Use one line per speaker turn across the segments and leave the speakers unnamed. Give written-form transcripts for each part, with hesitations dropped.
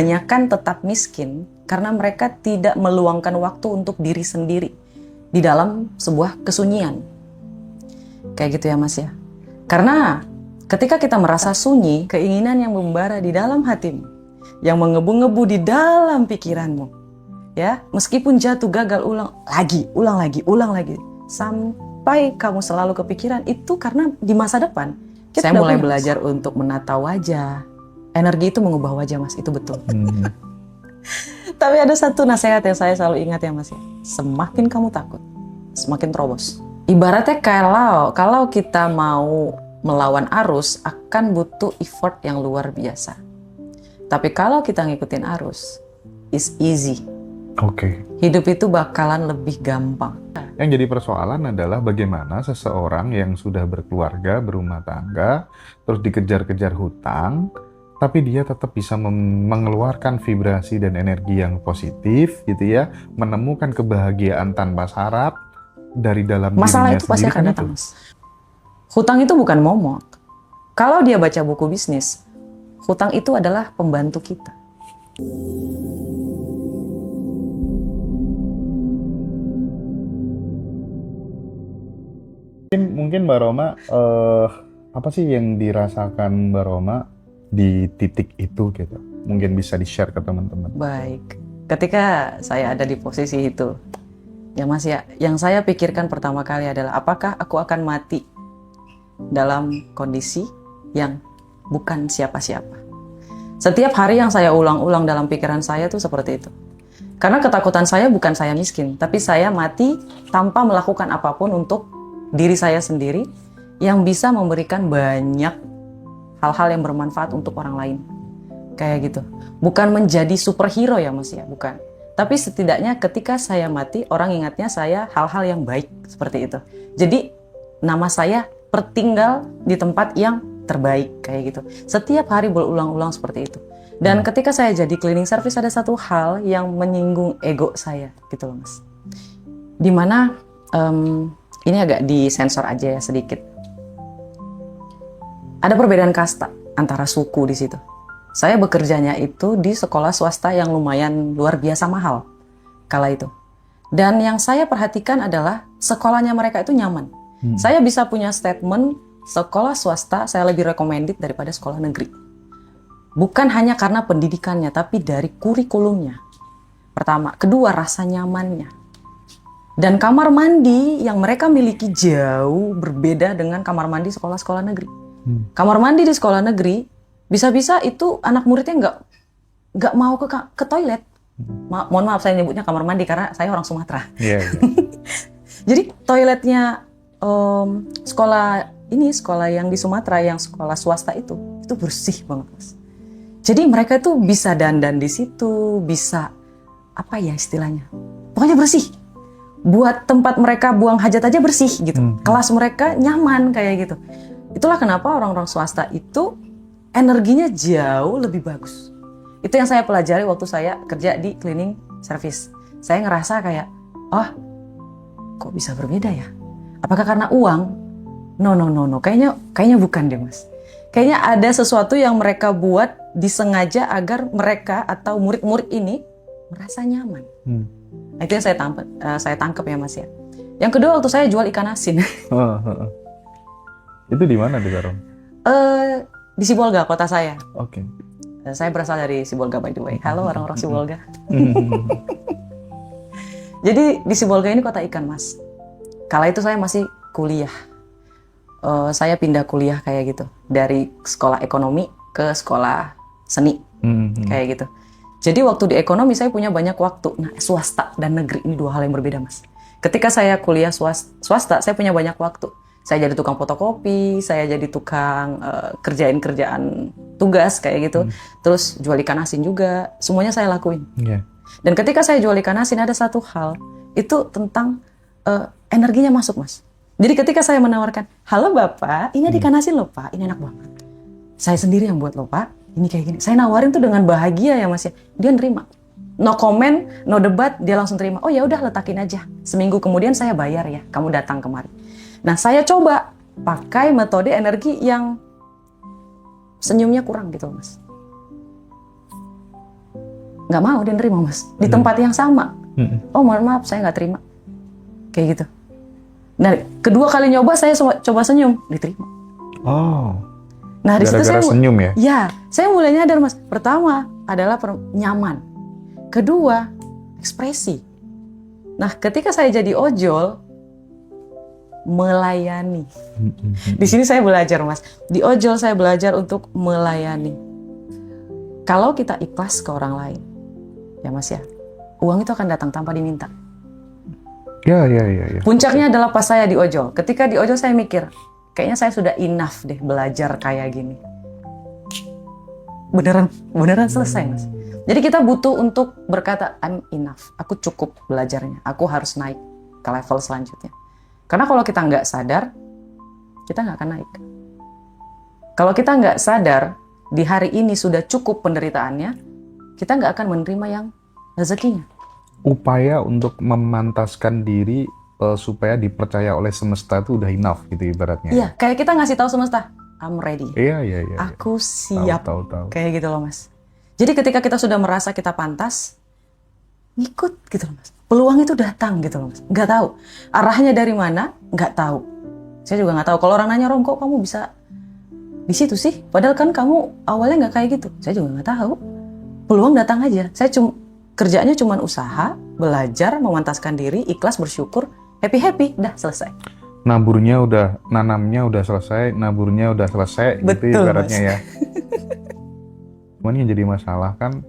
Kebanyakan tetap miskin karena mereka tidak meluangkan waktu untuk diri sendiri di dalam sebuah kesunyian. Kayak gitu ya Mas ya. Karena ketika kita merasa sunyi, keinginan yang membara di dalam hatimu, yang mengebu-ngebu di dalam pikiranmu, ya, meskipun jatuh gagal ulang lagi, sampai kamu selalu kepikiran itu karena di masa depan saya mulai belajar untuk menata wajah. Energi itu mengubah wajah Mas, itu betul. Tapi ada satu nasihat yang saya selalu ingat ya Mas ya. Semakin kamu takut, semakin terobos. Ibaratnya kalau kita mau melawan arus akan butuh effort yang luar biasa. Tapi kalau kita ngikutin arus, is easy.
Oke.
Hidup itu bakalan lebih gampang.
Yang jadi persoalan adalah bagaimana seseorang yang sudah berkeluarga, berumah tangga, terus dikejar-kejar hutang, tapi dia tetap bisa mengeluarkan vibrasi dan energi yang positif gitu ya, menemukan kebahagiaan tanpa syarat dari dalam
Masalah
dirinya
itu pasti
sendiri
akan
kan
datang,
itu.
Mas. Hutang itu bukan momok. Kalau dia baca buku bisnis, hutang itu adalah pembantu kita.
Mungkin Mbak Roma, apa sih yang dirasakan Mbak Roma di titik itu gitu? Mungkin bisa di-share ke teman-teman.
Baik, ketika saya ada di posisi itu, ya Mas ya, yang saya pikirkan pertama kali adalah apakah aku akan mati dalam kondisi yang bukan siapa-siapa. Setiap hari yang saya ulang-ulang dalam pikiran saya tuh seperti itu. Karena ketakutan saya bukan saya miskin, tapi saya mati tanpa melakukan apapun untuk diri saya sendiri yang bisa memberikan banyak hal-hal yang bermanfaat untuk orang lain. Kayak gitu. Bukan menjadi superhero ya Mas ya, bukan. Tapi setidaknya ketika saya mati, orang ingatnya saya hal-hal yang baik seperti itu. Jadi nama saya tertinggal di tempat yang terbaik kayak gitu. Setiap hari berulang-ulang seperti itu. Dan ketika saya jadi cleaning service ada satu hal yang menyinggung ego saya gitu loh Mas. Dimana ini agak disensor aja ya sedikit. Ada perbedaan kasta antara suku di situ. Saya bekerjanya itu di sekolah swasta yang lumayan luar biasa mahal kala itu. Dan yang saya perhatikan adalah sekolahnya mereka itu nyaman. Saya bisa punya statement sekolah swasta saya lebih recommended daripada sekolah negeri. Bukan hanya karena pendidikannya, tapi dari kurikulumnya. Pertama, kedua rasa nyamannya. Dan kamar mandi yang mereka miliki jauh berbeda dengan kamar mandi sekolah-sekolah negeri. Kamar mandi di sekolah negeri bisa-bisa itu anak muridnya nggak mau ke toilet. Mohon maaf saya nyebutnya kamar mandi karena saya orang Sumatera.
Iya.
Jadi toiletnya sekolah yang di Sumatera, yang sekolah swasta itu bersih banget Mas. Jadi mereka itu bisa dandan di situ, bisa apa ya istilahnya, pokoknya bersih. Buat tempat mereka buang hajat aja bersih gitu. Kelas mereka nyaman kayak gitu. Itulah kenapa orang-orang swasta itu energinya jauh lebih bagus. Itu yang saya pelajari waktu saya kerja di cleaning service. Saya ngerasa kayak, oh kok bisa berbeda ya? Apakah karena uang? No. Kayaknya bukan deh Mas. Kayaknya ada sesuatu yang mereka buat disengaja agar mereka atau murid-murid ini merasa nyaman. Itu yang saya tangkap ya Mas ya. Yang kedua waktu saya jual ikan asin.
Itu di mana di Barom?
Di Sibolga, kota saya.
Oke.
Saya berasal dari Sibolga by the way. Halo orang-orang Sibolga. Jadi di Sibolga ini kota ikan Mas. Kala itu saya masih kuliah. Saya pindah kuliah kayak gitu. Dari sekolah ekonomi ke sekolah seni. Kayak gitu. Jadi waktu di ekonomi saya punya banyak waktu. Nah swasta dan negeri ini dua hal yang berbeda Mas. Ketika saya kuliah swasta, saya punya banyak waktu. Saya jadi tukang fotokopi, saya jadi tukang kerjaan tugas kayak gitu. Terus jual ikan asin juga, semuanya saya lakuin. Dan ketika saya jual ikan asin ada satu hal, itu tentang energinya masuk Mas. Jadi ketika saya menawarkan, halo Bapak, ini ada ikan asin loh Pak, ini enak banget. Saya sendiri yang buat loh Pak, ini kayak gini. Saya nawarin tuh dengan bahagia ya Mas ya, dia nerima. No comment, no debat, dia langsung terima. Oh ya udah letakin aja. Seminggu kemudian saya bayar ya, kamu datang kemari. Nah saya coba pakai metode energi yang senyumnya kurang gitu Mas. nggak mau dia nerima mas di tempat yang sama. Oh mohon maaf saya nggak terima, kayak gitu. Nah kedua kali nyoba saya coba senyum, diterima.
Oh.
Nah di situ
Gara-gara
saya
senyum ya?
Ya saya mulai nyadar mas. Pertama adalah nyaman, kedua ekspresi. Nah ketika saya jadi ojol, melayani. Di sini saya belajar mas. Di ojol saya belajar untuk melayani. Kalau kita ikhlas ke orang lain, ya mas ya, uang itu akan datang tanpa diminta.
Ya.
Puncaknya adalah pas saya di ojol. Ketika di ojol saya mikir, kayaknya saya sudah enough deh belajar kayak gini. Beneran selesai mas. Jadi kita butuh untuk berkata I'm enough. Aku cukup belajarnya. Aku harus naik ke level selanjutnya. Karena kalau kita nggak sadar, kita nggak akan naik. Kalau kita nggak sadar di hari ini sudah cukup penderitaannya, kita nggak akan menerima yang rezekinya.
Upaya untuk memantaskan diri supaya dipercaya oleh semesta itu udah enough gitu ibaratnya.
Iya, kayak kita ngasih tahu semesta, I'm ready.
Iya.
Aku siap.
Tahu.
Kayak gitu loh mas. Jadi ketika kita sudah merasa kita pantas, ngikut gitu loh mas. Peluang itu datang gitu loh mas. Nggak tahu arahnya dari mana, nggak tahu. Saya juga nggak tahu. Kalau orang nanya, Rom kok kamu bisa di situ sih? Padahal kan kamu awalnya nggak kayak gitu. Saya juga nggak tahu. Peluang datang aja. Saya kerjanya cuma usaha, belajar, memantaskan diri, ikhlas, bersyukur, happy, dah selesai.
Naburnya udah, nanamnya udah selesai, naburnya udah selesai.
Betul,
gitu ibaratnya
mas.
Ya. Cuman yang jadi masalah kan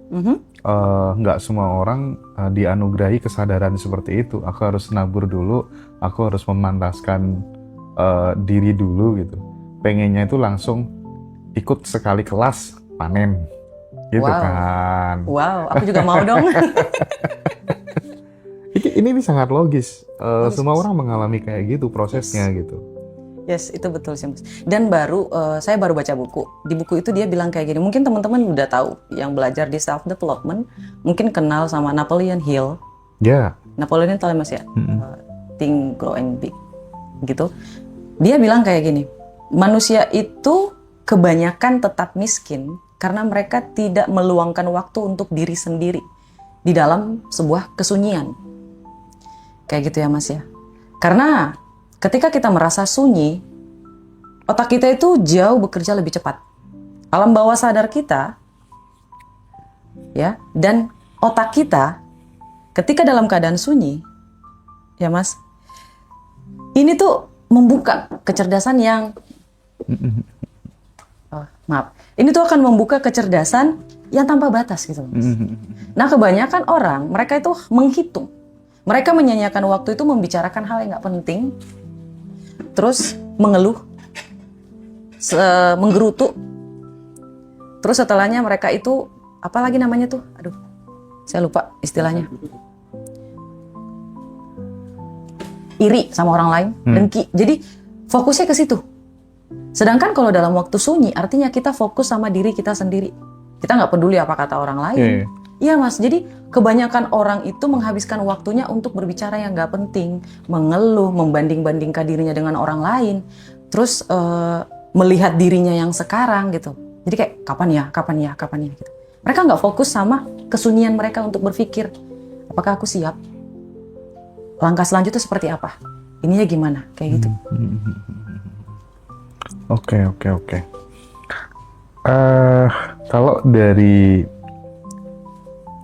nggak semua orang dianugerahi kesadaran seperti itu. Aku harus nabur dulu, aku harus memantaskan diri dulu gitu. Pengennya itu langsung ikut sekali kelas panen gitu kan.
Wow, aku juga mau dong.
Ini sangat logis. Semua orang mengalami kayak gitu prosesnya gitu.
Yes, itu betul sih mas. Dan saya baru baca buku. Di buku itu dia bilang kayak gini. Mungkin teman-teman udah tahu yang belajar di self development, mungkin kenal sama Napoleon Hill.
Ya.
Napoleon tahu mas ya. Think, Grow and Big, gitu. Dia bilang kayak gini. Manusia itu kebanyakan tetap miskin karena mereka tidak meluangkan waktu untuk diri sendiri di dalam sebuah kesunyian. Kayak gitu ya mas ya. Karena ketika kita merasa sunyi, otak kita itu jauh bekerja lebih cepat. Alam bawah sadar kita, ya, dan otak kita, ketika dalam keadaan sunyi, ya mas, ini tuh membuka kecerdasan yang, ini tuh akan membuka kecerdasan yang tanpa batas gitu, mas. Nah kebanyakan orang, mereka itu menghitung, mereka menyanyiakan waktu itu membicarakan hal yang nggak penting. Terus mengeluh, menggerutu. Terus setelahnya mereka itu, apa lagi namanya tuh? Aduh, saya lupa istilahnya. Iri sama orang lain, dengki. Jadi fokusnya ke situ. Sedangkan kalau dalam waktu sunyi, artinya kita fokus sama diri kita sendiri. Kita nggak peduli apa kata orang lain. Iya mas, jadi kebanyakan orang itu menghabiskan waktunya untuk berbicara yang nggak penting, mengeluh, membanding-bandingkan dirinya dengan orang lain, terus melihat dirinya yang sekarang gitu. Jadi kayak kapan ya gitu. Mereka nggak fokus sama kesunyian mereka untuk berpikir, apakah aku siap? Langkah selanjutnya seperti apa? Ininya gimana? Kayak gitu.
Oke. Kalau dari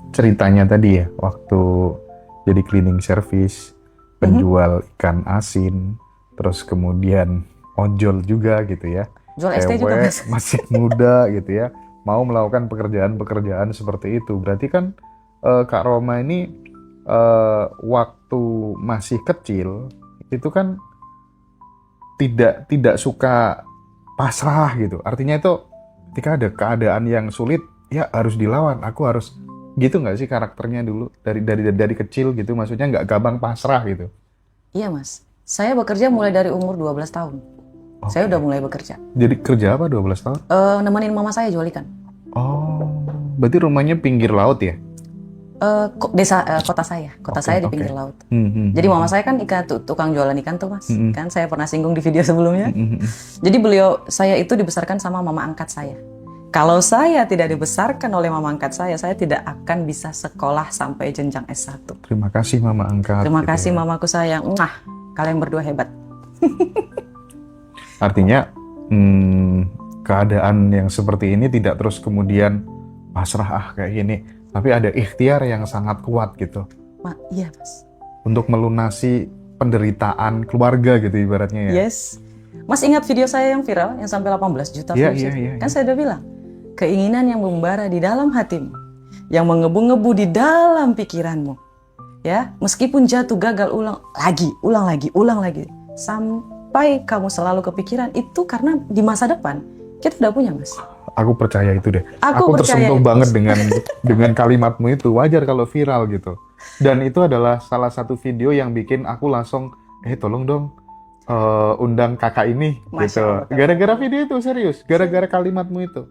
ceritanya tadi ya, waktu jadi cleaning service, penjual ikan asin, terus kemudian ojol juga gitu ya.
Jual ST juga mas.
Masih muda gitu ya, mau melakukan pekerjaan-pekerjaan seperti itu. Berarti kan Kak Roma ini waktu masih kecil itu kan tidak suka pasrah gitu. Artinya itu ketika ada keadaan yang sulit, ya harus dilawan. Aku harus gitu nggak sih karakternya dulu dari kecil gitu, maksudnya nggak gampang pasrah gitu.
Iya mas, saya bekerja mulai dari umur 12 tahun. Saya udah mulai bekerja.
Jadi kerja apa 12 tahun?
Nemenin mama saya jual ikan.
Oh, berarti rumahnya pinggir laut ya?
Kota saya di pinggir laut. Jadi mama saya kan tukang jualan ikan tuh mas. Kan saya pernah singgung di video sebelumnya. Jadi saya itu dibesarkan sama mama angkat saya. Kalau saya tidak dibesarkan oleh mama angkat saya tidak akan bisa sekolah sampai jenjang S1.
Terima kasih Mama angkat.
Terima
gitu
kasih
ya.
mamaku sayang. Kalian berdua hebat.
Artinya keadaan yang seperti ini tidak terus kemudian pasrah kayak gini, tapi ada ikhtiar yang sangat kuat gitu
Iya mas.
untuk melunasi penderitaan keluarga gitu ibaratnya ya.
Yes. Mas ingat video saya yang viral yang sampai 18 juta
Iya,
views?
iya.
Kan saya udah bilang, keinginan yang membara di dalam hatimu, yang mengebu-ngebu di dalam pikiranmu, ya, meskipun jatuh gagal ulang lagi, sampai kamu selalu kepikiran itu karena di masa depan kita udah punya mas.
Aku percaya itu deh.
Aku percaya
tersentuh
itu.
banget dengan kalimatmu itu. Wajar kalau viral gitu. Dan itu adalah salah satu video yang bikin aku langsung, tolong dong undang kakak ini
Masya
gitu.
Allah.
Gara-gara video itu serius. Gara-gara kalimatmu itu.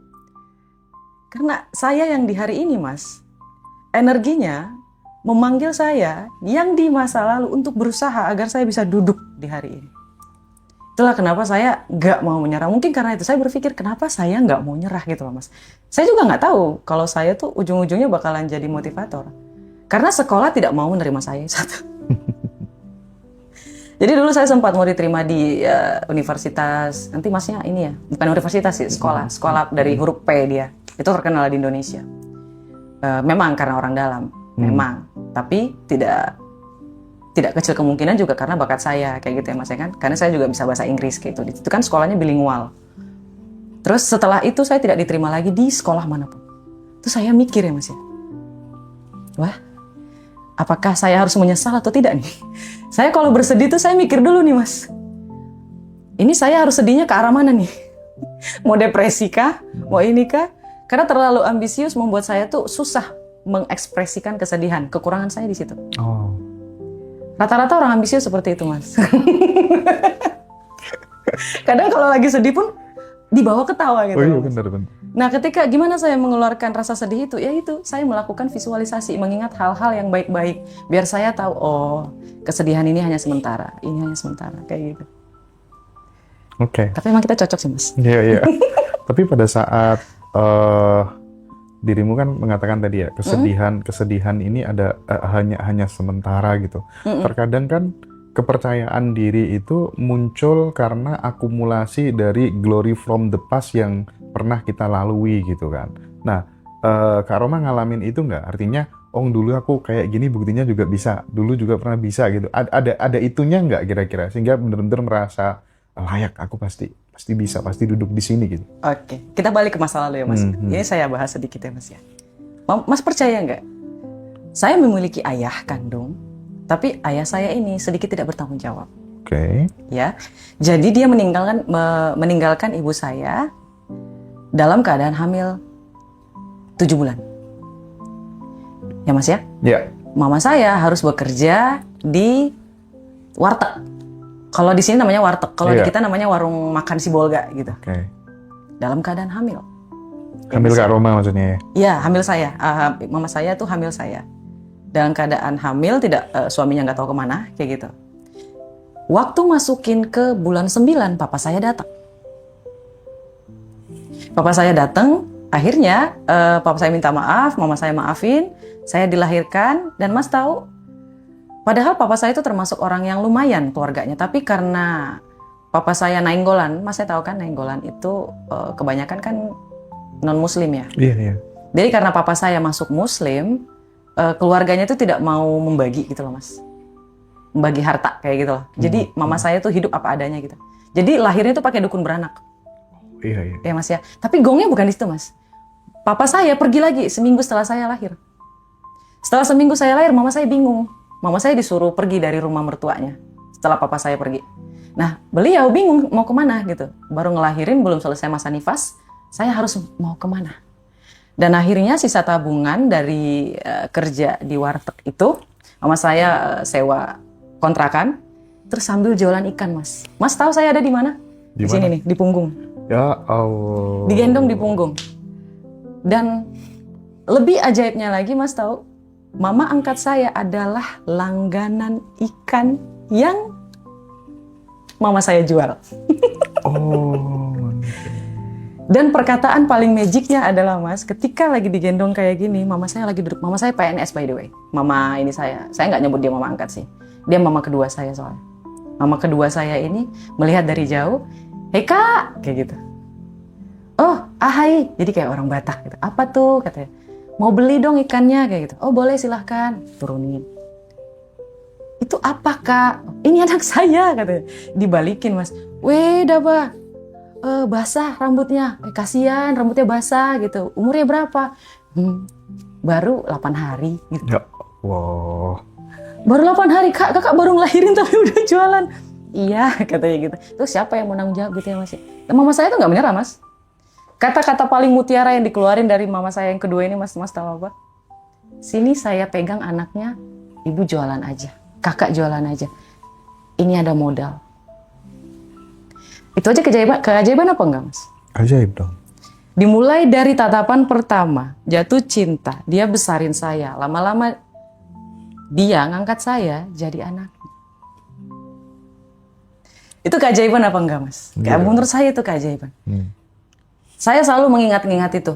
Karena saya yang di hari ini mas, energinya memanggil saya yang di masa lalu untuk berusaha agar saya bisa duduk di hari ini. Itulah kenapa saya nggak mau menyerah. Mungkin karena itu saya berpikir kenapa saya nggak mau nyerah gitu loh mas. Saya juga nggak tahu kalau saya tuh ujung-ujungnya bakalan jadi motivator. Karena sekolah tidak mau menerima saya satu. Jadi dulu saya sempat mau diterima di universitas. Nanti masnya ini ya, bukan universitas sih, sekolah dari huruf P dia. Itu terkenal di Indonesia. Memang karena orang dalam, memang. Tapi tidak kecil kemungkinan juga karena bakat saya kayak gitu ya mas ya kan, karena saya juga bisa bahasa Inggris kayak gitu. Itu kan sekolahnya bilingual. Terus setelah itu saya tidak diterima lagi di sekolah manapun. Terus saya mikir ya mas ya, wah apakah saya harus menyesal atau tidak nih? Saya kalau bersedih tuh saya mikir dulu nih mas, ini saya harus sedihnya ke arah mana nih? Mau depresi kah? Mau ini kah? Karena terlalu ambisius membuat saya tuh susah mengekspresikan kesedihan. Kekurangan saya di situ.
Oh.
Rata-rata orang ambisius seperti itu, Mas. Kadang kalau lagi sedih pun dibawa ketawa gitu.
Oh iya
Mas.
benar.
Nah, ketika gimana saya mengeluarkan rasa sedih itu? Ya itu, saya melakukan visualisasi, mengingat hal-hal yang baik-baik. Biar saya tahu, oh, kesedihan ini hanya sementara, ini hanya sementara, kayak gitu.
Oke.
Tapi emang kita cocok sih, Mas.
Iya. Tapi pada saat dirimu kan mengatakan tadi ya, kesedihan ini ada hanya sementara gitu. Terkadang kan kepercayaan diri itu muncul karena akumulasi dari glory from the past yang pernah kita lalui gitu kan. Nah, Kak Roma ngalamin itu nggak? Artinya, dulu aku kayak gini buktinya juga bisa, dulu juga pernah bisa gitu. Ada itunya nggak kira-kira sehingga benar-benar merasa layak, aku pasti bisa, pasti duduk di sini gitu.
Oke, kita balik ke masa lalu ya Mas. Ini saya bahas sedikit ya Mas ya. Mas percaya nggak? Saya memiliki ayah kandung, tapi ayah saya ini sedikit tidak bertanggung jawab.
Oke.
Ya, jadi dia meninggalkan ibu saya dalam keadaan hamil 7 bulan. Ya Mas ya?
Ya.
Mama saya harus bekerja di warteg. Kalau di sini namanya warteg, kalau di kita namanya warung makan si Bolga gitu.
Oke.
Dalam keadaan hamil.
Hamil Kak Roma maksudnya?
Iya, hamil saya. Mama saya tuh hamil saya. Dalam keadaan hamil, tidak suaminya nggak tahu kemana, kayak gitu. Waktu masukin ke bulan 9, papa saya datang. Papa saya datang, akhirnya papa saya minta maaf, mama saya maafin, saya dilahirkan, dan Mas tahu, padahal papa saya itu termasuk orang yang lumayan keluarganya, tapi karena papa saya Nainggolan, Mas saya tahu kan Nainggolan itu kebanyakan kan non-muslim ya.
Iya.
Jadi karena papa saya masuk muslim, keluarganya itu tidak mau membagi gitu loh Mas. Membagi harta kayak gitu loh. Jadi mama saya tuh hidup apa adanya gitu. Jadi lahirnya tuh pakai dukun beranak.
Iya.
Ya Mas ya. Tapi gongnya bukan di situ Mas. Papa saya pergi lagi seminggu setelah saya lahir. Setelah seminggu saya lahir, mama saya bingung. Mama saya disuruh pergi dari rumah mertuanya setelah papa saya pergi. Nah, beliau bingung mau kemana gitu. Baru ngelahirin, belum selesai masa nifas, saya harus mau kemana. Dan akhirnya sisa tabungan dari kerja di warteg itu, mama saya sewa kontrakan, terus sambil jualan ikan Mas. Mas tahu saya ada di mana? Di sini nih, di punggung.
Ya Allah.
Digendong di punggung. Dan lebih ajaibnya lagi Mas tahu, mama angkat saya adalah langganan ikan yang mama saya jual.
Oh.
Dan perkataan paling magicnya adalah Mas, ketika lagi digendong kayak gini, mama saya lagi duduk. Mama saya PNS by the way. Mama ini saya nggak nyebut dia mama angkat sih. Dia mama kedua saya soalnya. Mama kedua saya ini melihat dari jauh, "Hei Kak," kayak gitu. "Oh, ahai." Jadi kayak orang Batak gitu. "Apa tuh?" katanya. "Mau beli dong ikannya," kayak gitu. "Oh boleh silahkan." Turunin. "Itu apa Kak?" "Ini anak saya," katanya. Dibalikin Mas. "Weh daba. Basah rambutnya, kasihan rambutnya basah gitu. Umurnya berapa?" "Baru 8 hari gitu."
Ya, wow.
"Baru 8 hari Kak, kakak baru ngelahirin tapi udah jualan." "Iya," katanya gitu. Terus siapa yang mau nanggung jawab gitu ya Mas? Dan mama saya tuh nggak menyerah Mas. Kata-kata paling mutiara yang dikeluarin dari mama saya yang kedua ini Mas tahu apa? "Sini saya pegang anaknya, ibu jualan aja, kakak jualan aja. Ini ada modal." Itu aja keajaiban apa enggak Mas?
Ajaib dong.
Dimulai dari tatapan pertama, jatuh cinta, dia besarin saya. Lama-lama dia ngangkat saya jadi anak. Itu keajaiban apa enggak Mas? Kayak menurut saya itu keajaiban. Saya selalu mengingat-ingat itu.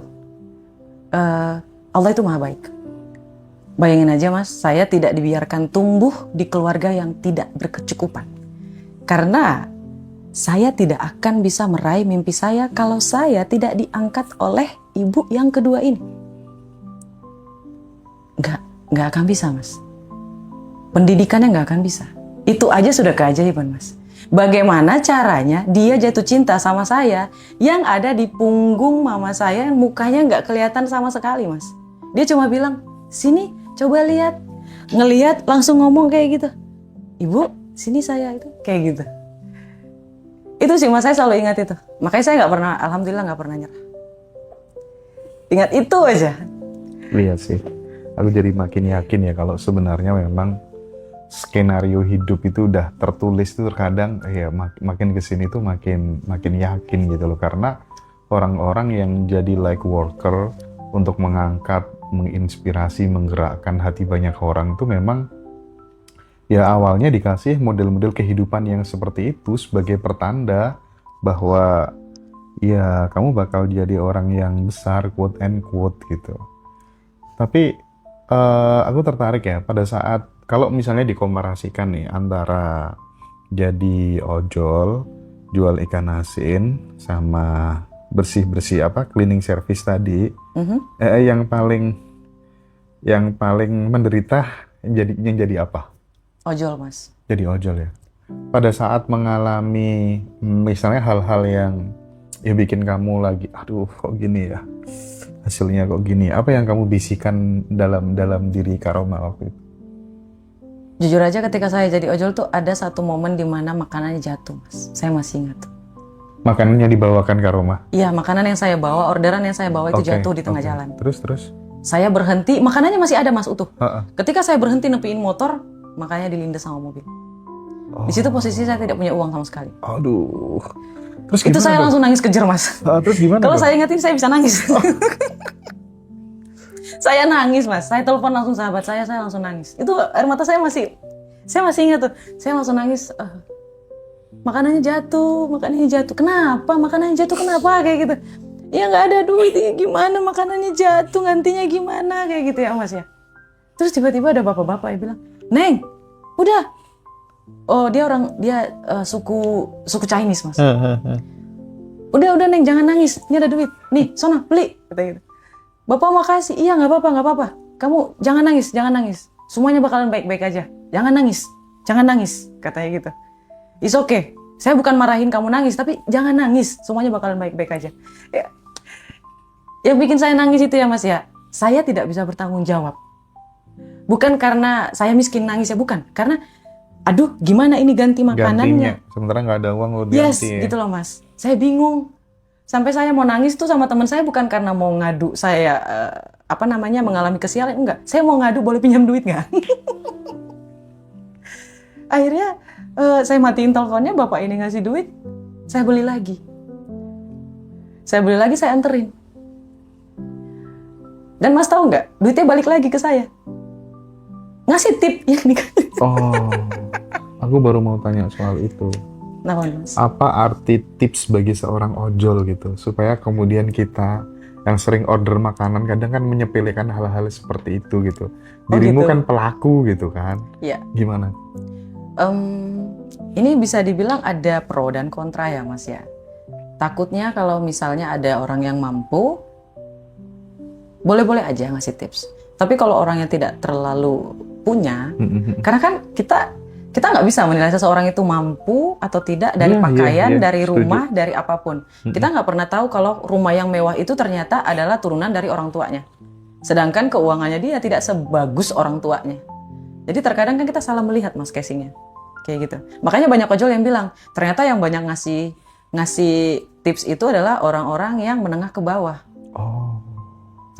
Allah itu maha baik. Bayangin aja Mas, saya tidak dibiarkan tumbuh di keluarga yang tidak berkecukupan. Karena saya tidak akan bisa meraih mimpi saya kalau saya tidak diangkat oleh ibu yang kedua ini. Nggak akan bisa Mas. Pendidikannya nggak akan bisa. Itu aja sudah keajaiban Mas. Bagaimana caranya dia jatuh cinta sama saya yang ada di punggung mama saya yang mukanya nggak kelihatan sama sekali Mas. Dia cuma bilang, "Sini coba lihat." Ngelihat langsung ngomong kayak gitu. "Ibu, sini saya," itu kayak gitu. Itu sih Mas, saya selalu ingat itu. Makanya saya nggak pernah, alhamdulillah nggak pernah nyerah. Ingat itu aja.
Iya sih. Aku jadi makin yakin ya kalau sebenarnya memang skenario hidup itu udah tertulis tuh terkadang ya makin kesini tuh makin yakin gitu loh, karena orang-orang yang jadi like worker untuk mengangkat, menginspirasi, menggerakkan hati banyak orang tuh memang ya awalnya dikasih model-model kehidupan yang seperti itu sebagai pertanda bahwa ya kamu bakal jadi orang yang besar, quote and quote gitu. Tapi aku tertarik ya pada saat kalau misalnya dikomparasikan nih antara jadi ojol, jual ikan asin, sama bersih-bersih cleaning service tadi, yang paling menderita yang jadi apa?
Ojol Mas.
Jadi ojol ya. Pada saat mengalami misalnya hal-hal yang ya bikin kamu lagi, aduh kok gini ya, hasilnya kok gini. Apa yang kamu bisikan dalam diri Karoma waktu itu?
Jujur aja ketika saya jadi ojol tuh ada satu momen di mana makanannya jatuh Mas. Saya masih ingat.
Makanannya dibawakan Karoma?
Iya, makanan yang saya bawa, orderan yang saya bawa itu jatuh di tengah jalan.
Terus?
Saya berhenti, makanannya masih ada Mas utuh. Ketika saya berhenti nepiin motor, makanya dilindas sama mobil. Di situ posisi saya tidak punya uang sama sekali.
Aduh. Terus
itu saya langsung nangis kejer Mas.
Terus gimana?
Kalau saya ingetin saya bisa nangis. Saya nangis Mas. Saya telepon langsung sahabat saya langsung nangis. Itu air mata saya masih ingat tuh. Saya langsung nangis. Makanannya jatuh. Kenapa? Makanannya jatuh kenapa? Kayak gitu. Ya nggak ada duit. Ya gimana makanannya jatuh? Gantinya gimana? Kayak gitu ya Mas ya. Terus tiba-tiba ada bapak-bapak yang bilang, "Neng, udah." Oh dia suku Chinese Mas. Udah Neng jangan nangis, ini ada duit. Nih sono beli, kata gitu. "Bapak makasih." "Iya nggak apa-apa. Kamu jangan nangis. Semuanya bakalan baik-baik aja. Jangan nangis, katanya gitu. "It's okay. Saya bukan marahin kamu nangis, tapi jangan nangis. Semuanya bakalan baik-baik aja." Ya. Yang bikin saya nangis itu ya Mas ya, saya tidak bisa bertanggung jawab. Bukan karena saya miskin nangis ya, bukan. Karena aduh gimana ini ganti makanannya.
Gantinya, sementara nggak ada uang lo ganti.
Yes, gitu loh Mas. Saya bingung. Sampai saya mau nangis tuh sama teman saya bukan karena mau ngadu saya mengalami kesialan, enggak. Saya mau ngadu boleh pinjam duit nggak? Akhirnya saya matiin teleponnya, bapak ini ngasih duit, saya beli lagi, saya anterin. Dan Mas tahu nggak, duitnya balik lagi ke saya. Ngasih tip yang dikasih.
Oh, aku baru mau tanya soal itu.
Kenapa Mas?
Apa arti tips bagi seorang ojol gitu supaya kemudian kita yang sering order makanan kadang kan menyepelekan hal-hal seperti itu gitu.
Oh
Dirimu
gitu.
kan pelaku gitu kan.
Iya.
Gimana?
Ini bisa dibilang ada pro dan kontra ya Mas ya. Takutnya kalau misalnya ada orang yang mampu, boleh-boleh aja ngasih tips. Tapi kalau orang yang tidak terlalu punya, karena kan kita nggak bisa menilai seseorang itu mampu atau tidak dari
Iya,
pakaian,
iya,
dari
setuju.
rumah, dari apapun. Kita nggak pernah tahu kalau rumah yang mewah itu ternyata adalah turunan dari orang tuanya. Sedangkan keuangannya dia tidak sebagus orang tuanya. Jadi terkadang kan kita salah melihat Mas casingnya. Kayak gitu. Makanya banyak ojol yang bilang, ternyata yang banyak ngasih tips itu adalah orang-orang yang menengah ke bawah.
Oh,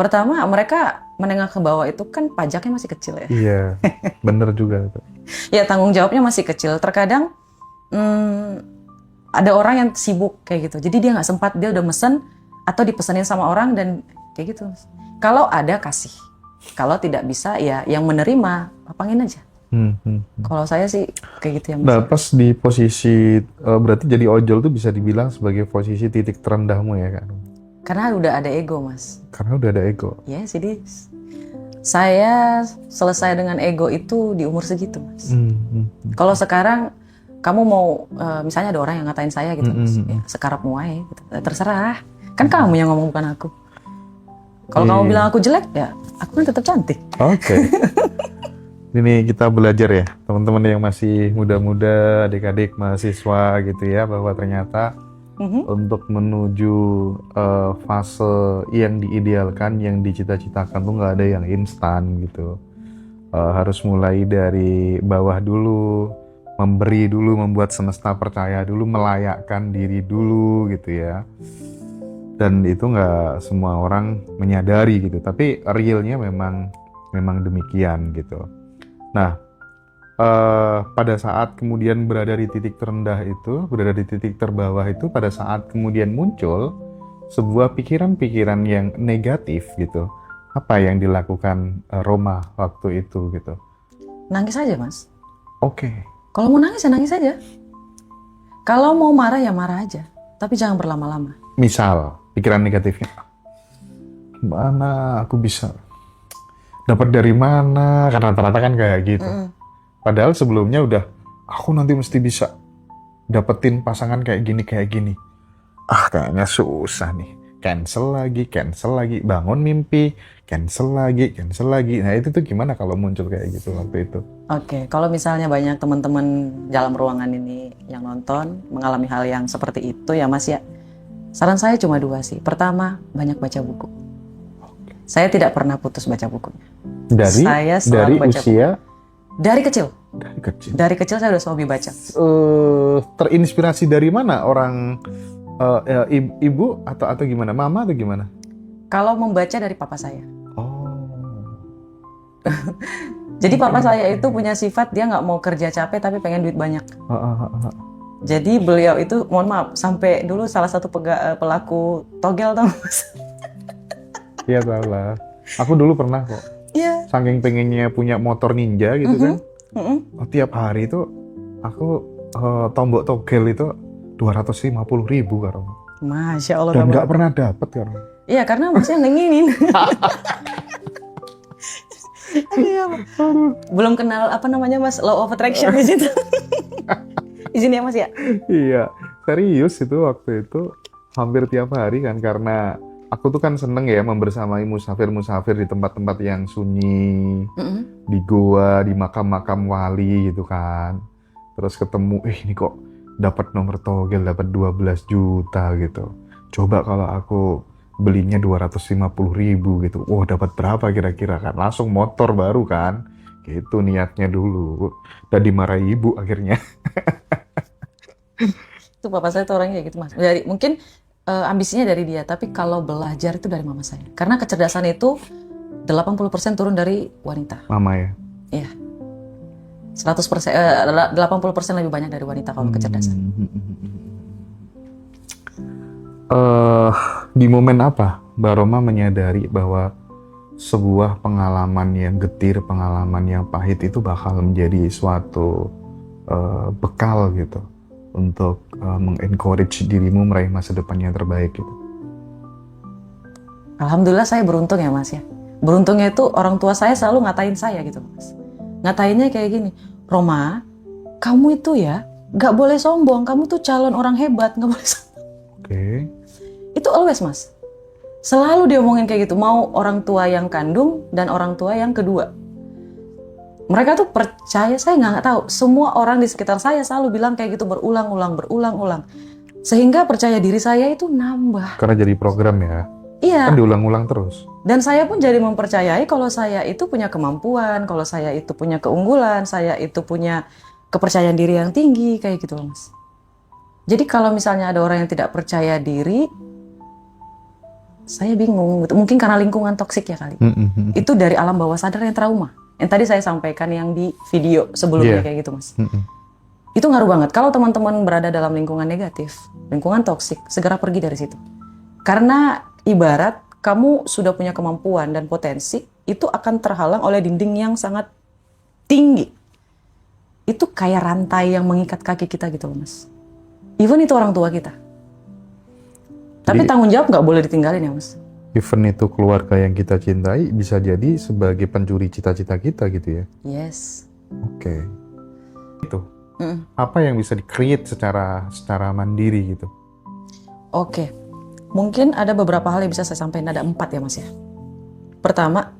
Pertama, mereka menengah ke bawah itu kan pajaknya masih kecil ya.
iya, bener juga itu.
Ya tanggung jawabnya masih kecil. Terkadang ada orang yang sibuk kayak gitu. Jadi dia nggak sempat, dia udah mesen atau dipesenin sama orang dan kayak gitu. Kalau ada kasih. Kalau tidak bisa ya yang menerima lapangin aja. Kalau saya sih kayak gitu ya Mas.
Nah, pas di posisi berarti jadi ojol tuh bisa dibilang sebagai posisi titik terendahmu ya kan?
Karena udah ada ego Mas.
Karena udah ada ego.
Ya jadi saya selesai dengan ego itu di umur segitu Mas. Kalau sekarang kamu mau misalnya ada orang yang ngatain saya gitu Mas, ya, sekarapmu aja gitu. Terserah. Kan kamu yang ngomong bukan aku. Kalau kamu bilang aku jelek ya aku kan tetap cantik.
Oke. Ini kita belajar ya, teman-teman yang masih muda-muda, adik-adik mahasiswa gitu ya, bahwa ternyata untuk menuju fase yang diidealkan, yang dicita-citakan tuh nggak ada yang instan gitu. Harus mulai dari bawah dulu, memberi dulu, membuat semesta percaya dulu, melayakkan diri dulu gitu ya. Dan itu nggak semua orang menyadari gitu, tapi realnya memang demikian gitu. Nah, pada saat kemudian berada di titik terendah itu, berada di titik terbawah itu, pada saat kemudian muncul sebuah pikiran-pikiran yang negatif gitu, apa yang dilakukan Roma waktu itu gitu?
Nangis aja Mas.
Oke.
Kalau mau nangis ya nangis aja. Kalau mau marah ya marah aja. Tapi jangan berlama-lama.
Misal, pikiran negatifnya, mana aku bisa dapat dari mana? Karena rata-rata kan kayak gitu. Padahal sebelumnya udah, aku nanti mesti bisa dapetin pasangan kayak gini. Ah, kayaknya susah nih. Cancel lagi, bangun mimpi, cancel lagi. Nah, itu tuh gimana kalau muncul kayak gitu waktu itu?
Oke, kalau misalnya banyak teman-teman dalam ruangan ini yang nonton mengalami hal yang seperti itu ya Mas ya. Saran saya cuma 2 sih. Pertama, banyak baca buku. Saya tidak pernah putus baca bukunya. Saya
Dari
selalu baca
usia?
buku. Dari kecil.
Dari kecil
Saya udah hobi baca.
Terinspirasi dari mana orang ibu atau gimana? Mama atau gimana?
Kalau membaca dari papa saya.
Oh.
Jadi papa saya itu punya sifat dia nggak mau kerja capek tapi pengen duit banyak. Jadi beliau itu, mohon maaf, sampai dulu salah satu pelaku togel tau Mas.
Iya tahu lah. Aku dulu pernah kok.
Iya.
Saking pengennya punya motor ninja gitu kan. Tiap hari itu aku tombok togel itu 250.000 karo.
Masya Allah.
Dan nggak pernah dapet karo.
Iya karena Mas yang nginginin. Belum kenal apa namanya Mas, law of attraction di situ. Izin ya Mas ya.
Iya, serius itu waktu itu hampir tiap hari kan, karena aku tuh kan seneng ya membersamai musafir-musafir di tempat-tempat yang sunyi, di goa, di makam-makam wali gitu kan. Terus ketemu, ini kok dapat nomor togel, dapat 12 juta gitu. Coba kalau aku belinya 250.000 gitu. Wah, dapat berapa kira-kira kan? Langsung motor baru kan. Gitu niatnya dulu. Dan dimarahi ibu akhirnya.
Itu papa saya tuh orangnya kayak gitu Mas. Mungkin ambisinya dari dia, tapi kalau belajar itu dari mama saya. Karena kecerdasan itu 80% turun dari wanita.
Mama ya?
Iya. 80% lebih banyak dari wanita kalau kecerdasan.
Di momen apa Mbak Roma menyadari bahwa sebuah pengalaman yang getir, pengalaman yang pahit itu bakal menjadi suatu bekal gitu untuk mengencourage dirimu meraih masa depan yang terbaik gitu?
Alhamdulillah saya beruntung ya Mas ya. Beruntungnya itu orang tua saya selalu ngatain saya gitu Mas. Ngatainnya kayak gini, Roma, kamu itu ya gak boleh sombong, kamu tuh calon orang hebat, gak boleh sombong.
Oke.
Itu always Mas. Selalu dia omongin kayak gitu, mau orang tua yang kandung dan orang tua yang kedua. Mereka tuh percaya, saya nggak tahu. Semua orang di sekitar saya selalu bilang kayak gitu berulang-ulang. Sehingga percaya diri saya itu nambah.
Karena jadi program ya,
Iya.
kan diulang-ulang terus.
Dan saya pun jadi mempercayai kalau saya itu punya kemampuan, kalau saya itu punya keunggulan, saya itu punya kepercayaan diri yang tinggi, kayak gitu loh Mas. Jadi kalau misalnya ada orang yang tidak percaya diri, saya bingung gitu. Mungkin karena lingkungan toksik ya kali. Itu dari alam bawah sadar yang trauma. Yang tadi saya sampaikan yang di video sebelumnya kayak gitu Mas. Itu ngaruh banget. Kalau teman-teman berada dalam lingkungan negatif, lingkungan toksik, segera pergi dari situ. Karena ibarat kamu sudah punya kemampuan dan potensi, itu akan terhalang oleh dinding yang sangat tinggi. Itu kayak rantai yang mengikat kaki kita gitu loh Mas. Even itu orang tua kita. Tapi tanggung jawab nggak boleh ditinggalin ya Mas.
Even itu keluarga yang kita cintai bisa jadi sebagai pencuri cita-cita kita gitu ya.
Yes.
Oke. Itu. Apa yang bisa di-create secara mandiri gitu?
Oke. Mungkin ada beberapa hal yang bisa saya sampaikan, ada 4 ya Mas ya. Pertama,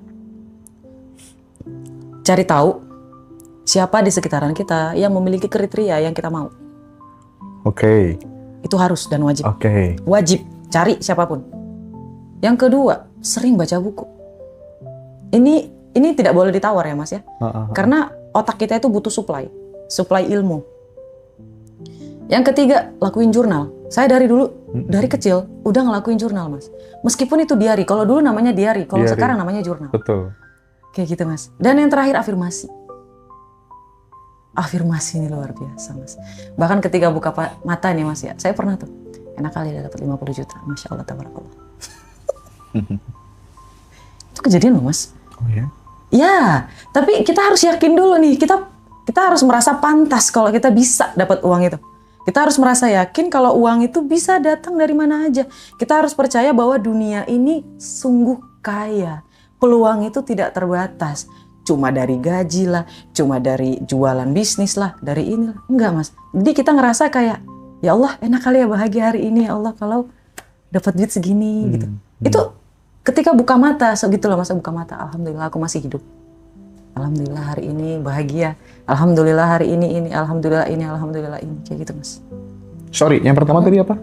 cari tahu siapa di sekitaran kita yang memiliki kriteria yang kita mau.
Oke.
Itu harus dan wajib.
Oke.
Wajib cari siapapun. Yang kedua, sering baca buku. Ini tidak boleh ditawar ya Mas ya. Karena otak kita itu butuh supply ilmu. Yang ketiga, lakuin jurnal. Saya dari kecil udah ngelakuin jurnal Mas. Meskipun itu diary, kalau dulu namanya diary, kalau sekarang namanya jurnal.
Betul.
Kayak gitu Mas. Dan yang terakhir, afirmasi. Afirmasi ini luar biasa Mas. Bahkan ketika buka mata nih Mas ya, saya pernah tuh, enak kali dia dapat 50 juta. Masya Allah, tabarakallah. Itu kejadian loh Mas.
Oh ya?
Ya, tapi kita harus yakin dulu nih, kita harus merasa pantas kalau kita bisa dapat uang itu. Kita harus merasa yakin kalau uang itu bisa datang dari mana aja. Kita harus percaya bahwa dunia ini sungguh kaya. Peluang itu tidak terbatas. Cuma dari gaji lah, cuma dari jualan bisnis lah, dari inilah. Enggak Mas. Jadi kita ngerasa kayak, ya Allah enak kali ya bahagia hari ini ya Allah kalau dapat duit segini gitu. Itu ketika buka mata, segitulah Mas, buka mata. Alhamdulillah aku masih hidup. Alhamdulillah hari ini bahagia. Alhamdulillah hari ini, alhamdulillah ini, kayak gitu Mas.
Sorry, yang pertama tadi apa?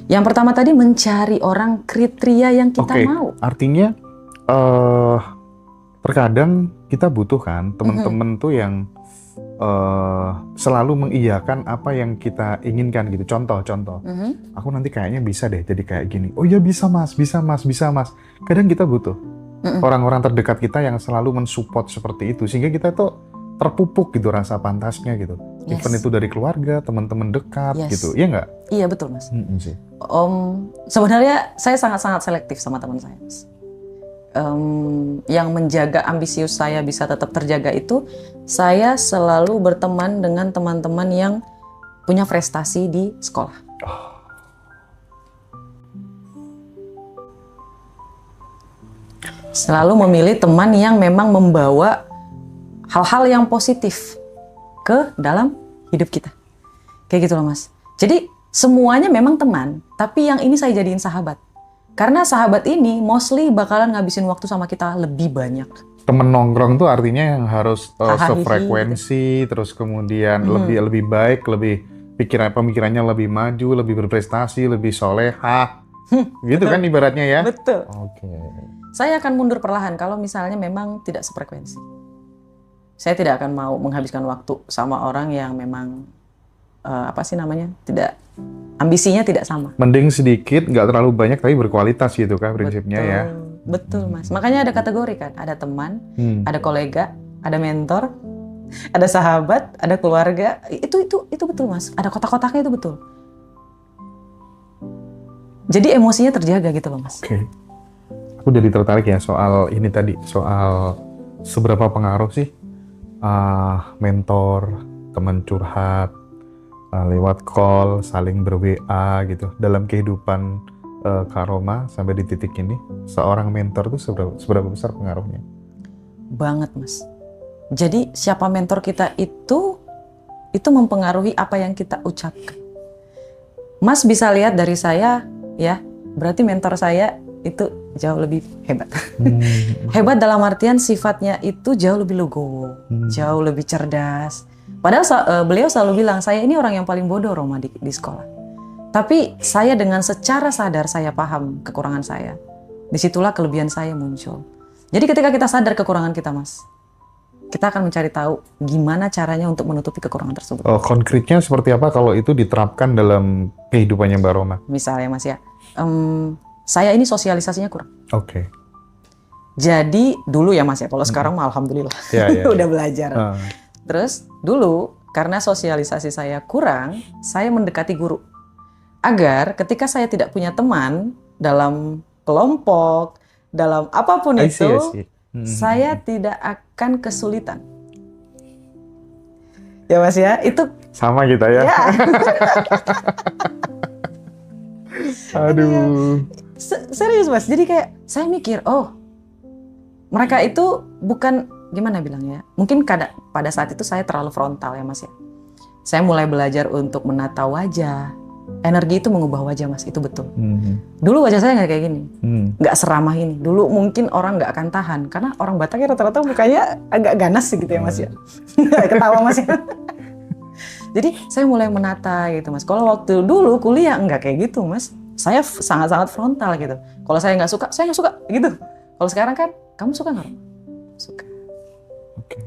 Yang pertama tadi mencari orang kriteria yang kita mau.
Artinya terkadang kita butuh kan teman-teman tuh yang selalu mengiyakan apa yang kita inginkan gitu. Contoh, aku nanti kayaknya bisa deh jadi kayak gini. Oh ya bisa mas. Kadang kita butuh orang-orang terdekat kita yang selalu mensupport seperti itu, sehingga kita tuh terpupuk gitu rasa pantasnya gitu. Even itu dari keluarga, teman-teman dekat gitu, iya nggak?
Iya betul Mas.
Sih.
Sebenarnya saya sangat-sangat selektif sama teman saya Mas. Yang menjaga ambisius saya bisa tetap terjaga itu, saya selalu berteman dengan teman-teman yang punya prestasi di sekolah. Selalu memilih teman yang memang membawa hal-hal yang positif ke dalam hidup kita. Kayak gitu loh Mas. Jadi semuanya memang teman, tapi yang ini saya jadiin sahabat. Karena sahabat ini mostly bakalan ngabisin waktu sama kita lebih banyak.
Temen nongkrong tuh artinya yang harus sefrekuensi,
gitu.
Terus kemudian lebih baik, lebih pemikirannya lebih maju, lebih berprestasi, lebih solehah. Gitu kan ibaratnya ya?
Betul.
Oke.
Saya akan mundur perlahan kalau misalnya memang tidak sefrekuensi. Saya tidak akan mau menghabiskan waktu sama orang yang memang ambisinya tidak sama.
Mending sedikit, nggak terlalu banyak tapi berkualitas gitu kan prinsipnya ya.
Betul Mas. Makanya ada kategori kan, ada teman, ada kolega, ada mentor, ada sahabat, ada keluarga. Itu betul Mas. Ada kotak-kotaknya itu betul. Jadi emosinya terjaga gitu loh Mas.
Oke. Aku jadi tertarik ya soal ini tadi, soal seberapa pengaruh sih mentor, teman curhat, lewat call, saling ber-WA gitu. Dalam kehidupan Kak Roma sampai di titik ini, seorang mentor tuh seberapa besar pengaruhnya?
Banget Mas. Jadi siapa mentor kita itu mempengaruhi apa yang kita ucapkan. Mas bisa lihat dari saya ya, berarti mentor saya itu jauh lebih hebat. Hebat dalam artian sifatnya itu jauh lebih legowo, jauh lebih cerdas. Padahal beliau selalu bilang, saya ini orang yang paling bodoh Roma di sekolah. Tapi saya dengan secara sadar saya paham kekurangan saya. Disitulah kelebihan saya muncul. Jadi ketika kita sadar kekurangan kita Mas, kita akan mencari tahu gimana caranya untuk menutupi kekurangan tersebut.
Oh, konkretnya seperti apa kalau itu diterapkan dalam kehidupannya Mbak Roma?
Misalnya Mas ya, saya ini sosialisasinya kurang.
Oke.
Jadi dulu ya Mas ya, kalau sekarang mah alhamdulillah udah belajar. Terus dulu karena sosialisasi saya kurang, saya mendekati guru. Agar ketika saya tidak punya teman dalam kelompok, dalam apapun itu, saya tidak akan kesulitan. Ya Mas ya, itu
sama kita ya. Aduh.
Serius Mas, jadi kayak saya mikir, oh mereka itu bukan, gimana bilangnya, mungkin pada saat itu saya terlalu frontal ya Mas ya. Saya mulai belajar untuk menata wajah. Energi itu mengubah wajah Mas, itu betul. Dulu wajah saya nggak kayak gini, nggak seramah ini. Dulu mungkin orang nggak akan tahan, karena orang Batak ya rata-rata mukanya agak ganas gitu ya Mas ya. Ketawa Mas ya. Jadi saya mulai menata gitu Mas. Kalau waktu dulu kuliah nggak kayak gitu Mas. Saya sangat-sangat frontal gitu. Kalau saya nggak suka gitu. Kalau sekarang kan, kamu suka nggak? Suka.
Oke.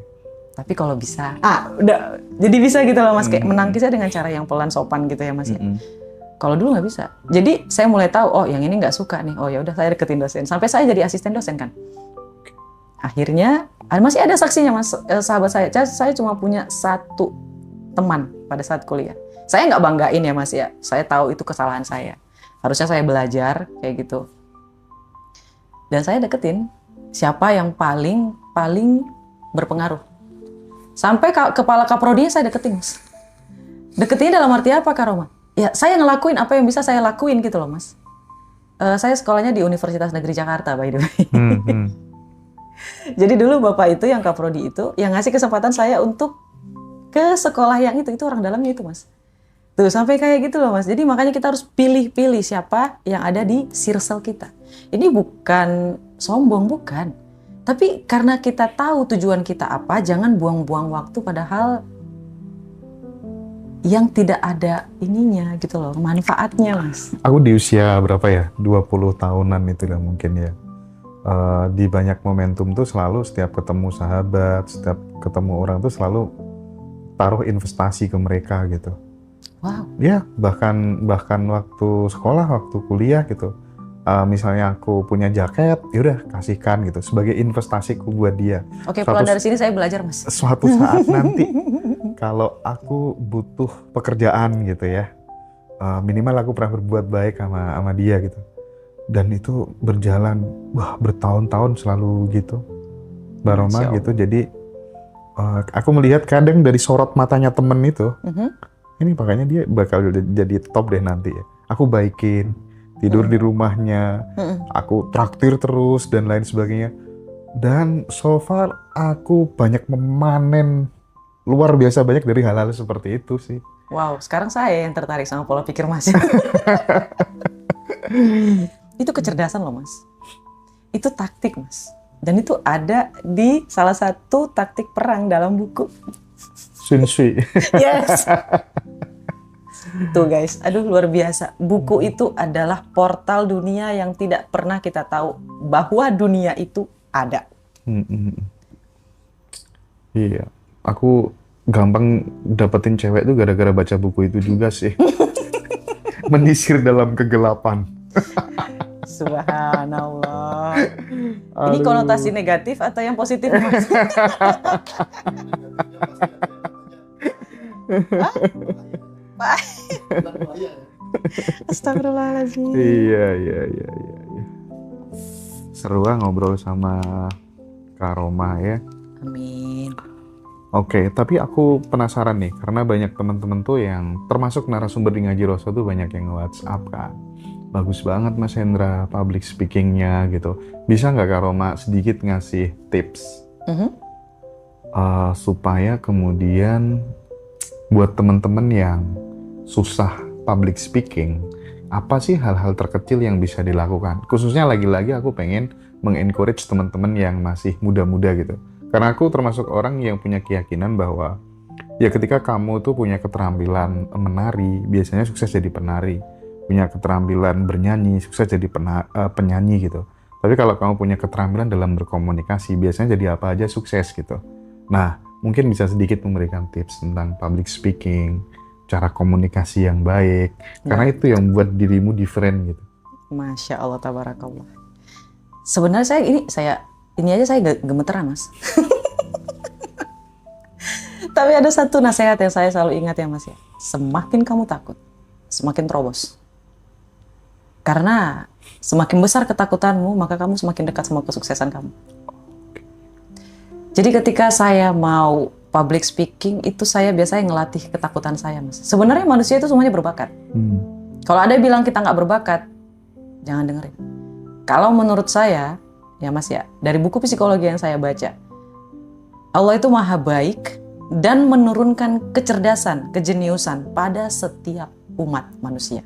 Tapi kalau bisa, udah jadi bisa gitu loh Mas, kayak menangkisnya dengan cara yang pelan sopan gitu ya Mas ya. Kalau dulu nggak bisa. Jadi saya mulai tahu, oh yang ini nggak suka nih. Oh ya udah saya deketin dosen. Sampai saya jadi asisten dosen kan. Akhirnya masih ada saksinya Mas, sahabat saya. Saya cuma punya satu teman pada saat kuliah. Saya nggak banggain ya Mas ya. Saya tahu itu kesalahan saya. Harusnya saya belajar kayak gitu. Dan saya deketin siapa yang paling berpengaruh. Sampai kepala kaprodinya saya deketin Mas. Deketinnya dalam arti apa Kak Roma? Ya saya ngelakuin apa yang bisa saya lakuin gitu loh Mas. Saya sekolahnya di Universitas Negeri Jakarta by the way. Jadi dulu Bapak itu yang kaprodi itu yang ngasih kesempatan saya untuk ke sekolah yang itu orang dalamnya itu Mas. Tuh sampai kayak gitu loh Mas. Jadi makanya kita harus pilih-pilih siapa yang ada di circle kita. Ini bukan sombong, bukan. Tapi karena kita tahu tujuan kita apa, jangan buang-buang waktu padahal yang tidak ada ininya gitu loh, manfaatnya Mas.
Aku di usia berapa ya? 20 tahunan itu lah mungkin ya. Di banyak momentum tuh selalu setiap ketemu sahabat, setiap ketemu orang tuh selalu taruh investasi ke mereka gitu.
Wow.
Ya, bahkan waktu sekolah, waktu kuliah gitu. Misalnya aku punya jaket, yaudah kasihkan gitu sebagai investasiku buat dia.
Oke, pulang dari sini saya belajar Mas.
Suatu saat nanti kalau aku butuh pekerjaan gitu ya, minimal aku pernah berbuat baik sama dia gitu. Dan itu berjalan, bertahun-tahun selalu gitu, Mbak Roma gitu. Jadi aku melihat kadang dari sorot matanya temen itu, ini makanya dia bakal jadi top deh nanti ya. Aku baikin. Tidur di rumahnya, aku traktir terus dan lain sebagainya. Dan so far aku banyak memanen luar biasa banyak dari hal-hal seperti itu sih.
Wow, sekarang saya yang tertarik sama pola pikir Mas. Itu kecerdasan loh Mas. Itu taktik Mas. Dan itu ada di salah satu taktik perang dalam buku.
Sun Tzu.
Yes. Tuh guys, aduh luar biasa. Buku itu adalah portal dunia yang tidak pernah kita tahu bahwa dunia itu ada.
Iya, aku gampang dapetin cewek tuh gara-gara baca buku itu juga sih. Menyisir dalam kegelapan.
Subhanallah. Ini konotasi negatif atau yang positif Mas? Astagfirullahaladzim.
Iya. Seru ngobrol sama Kak Roma ya.
Amin.
Oke, tapi aku penasaran nih, karena banyak teman-teman tuh yang termasuk narasumber di Ngaji Roso tuh banyak yang nge-WhatsApp kan. Bagus banget Mas Hendra public speakingnya gitu. Bisa nggak Kak Roma sedikit ngasih tips
Mhm.
supaya kemudian buat teman-teman yang susah public speaking, apa sih hal-hal terkecil yang bisa dilakukan? Khususnya lagi-lagi aku pengen mengencourage teman-teman yang masih muda-muda gitu. Karena aku termasuk orang yang punya keyakinan bahwa ya ketika kamu tuh punya keterampilan menari, biasanya sukses jadi penari. Punya keterampilan bernyanyi, sukses jadi penyanyi gitu. Tapi kalau kamu punya keterampilan dalam berkomunikasi, biasanya jadi apa aja sukses gitu. Nah, mungkin bisa sedikit memberikan tips tentang public speaking, cara komunikasi yang baik, karena
Ya,
itu yang membuat dirimu different gitu.
Masya Allah, tabarakallah. Sebenarnya ini aja saya gemeteran, Mas. Tapi ada satu nasihat yang saya selalu ingat ya, Mas ya. Semakin kamu takut, semakin terobos. Karena semakin besar ketakutanmu, maka kamu semakin dekat sama kesuksesan kamu. Jadi ketika saya mau public speaking, itu saya biasanya ngelatih ketakutan saya, Mas. Sebenarnya manusia itu semuanya berbakat.
Hmm.
Kalau ada yang bilang kita nggak berbakat, jangan dengerin. Kalau menurut saya, ya Mas ya, dari buku psikologi yang saya baca, Allah itu maha baik dan menurunkan kecerdasan, kejeniusan pada setiap umat manusia.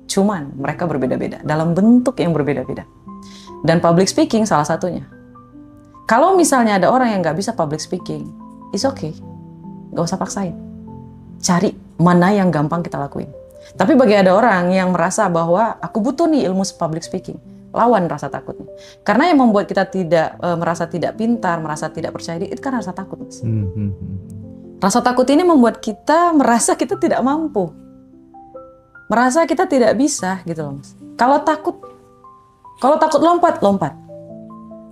Cuman mereka berbeda-beda, dalam bentuk yang berbeda-beda. Dan public speaking salah satunya. Kalau misalnya ada orang yang nggak bisa public speaking, it's okay. Nggak usah paksain. Cari mana yang gampang kita lakuin. Tapi bagi ada orang yang merasa bahwa aku butuh nih ilmu public speaking, lawan rasa takutnya. Karena yang membuat kita tidak merasa tidak pintar, merasa tidak percaya diri, itu kan rasa takut, Mas. Rasa takut ini membuat kita merasa kita tidak mampu. Merasa kita tidak bisa gitu loh, Mas. Kalau takut lompat, lompat.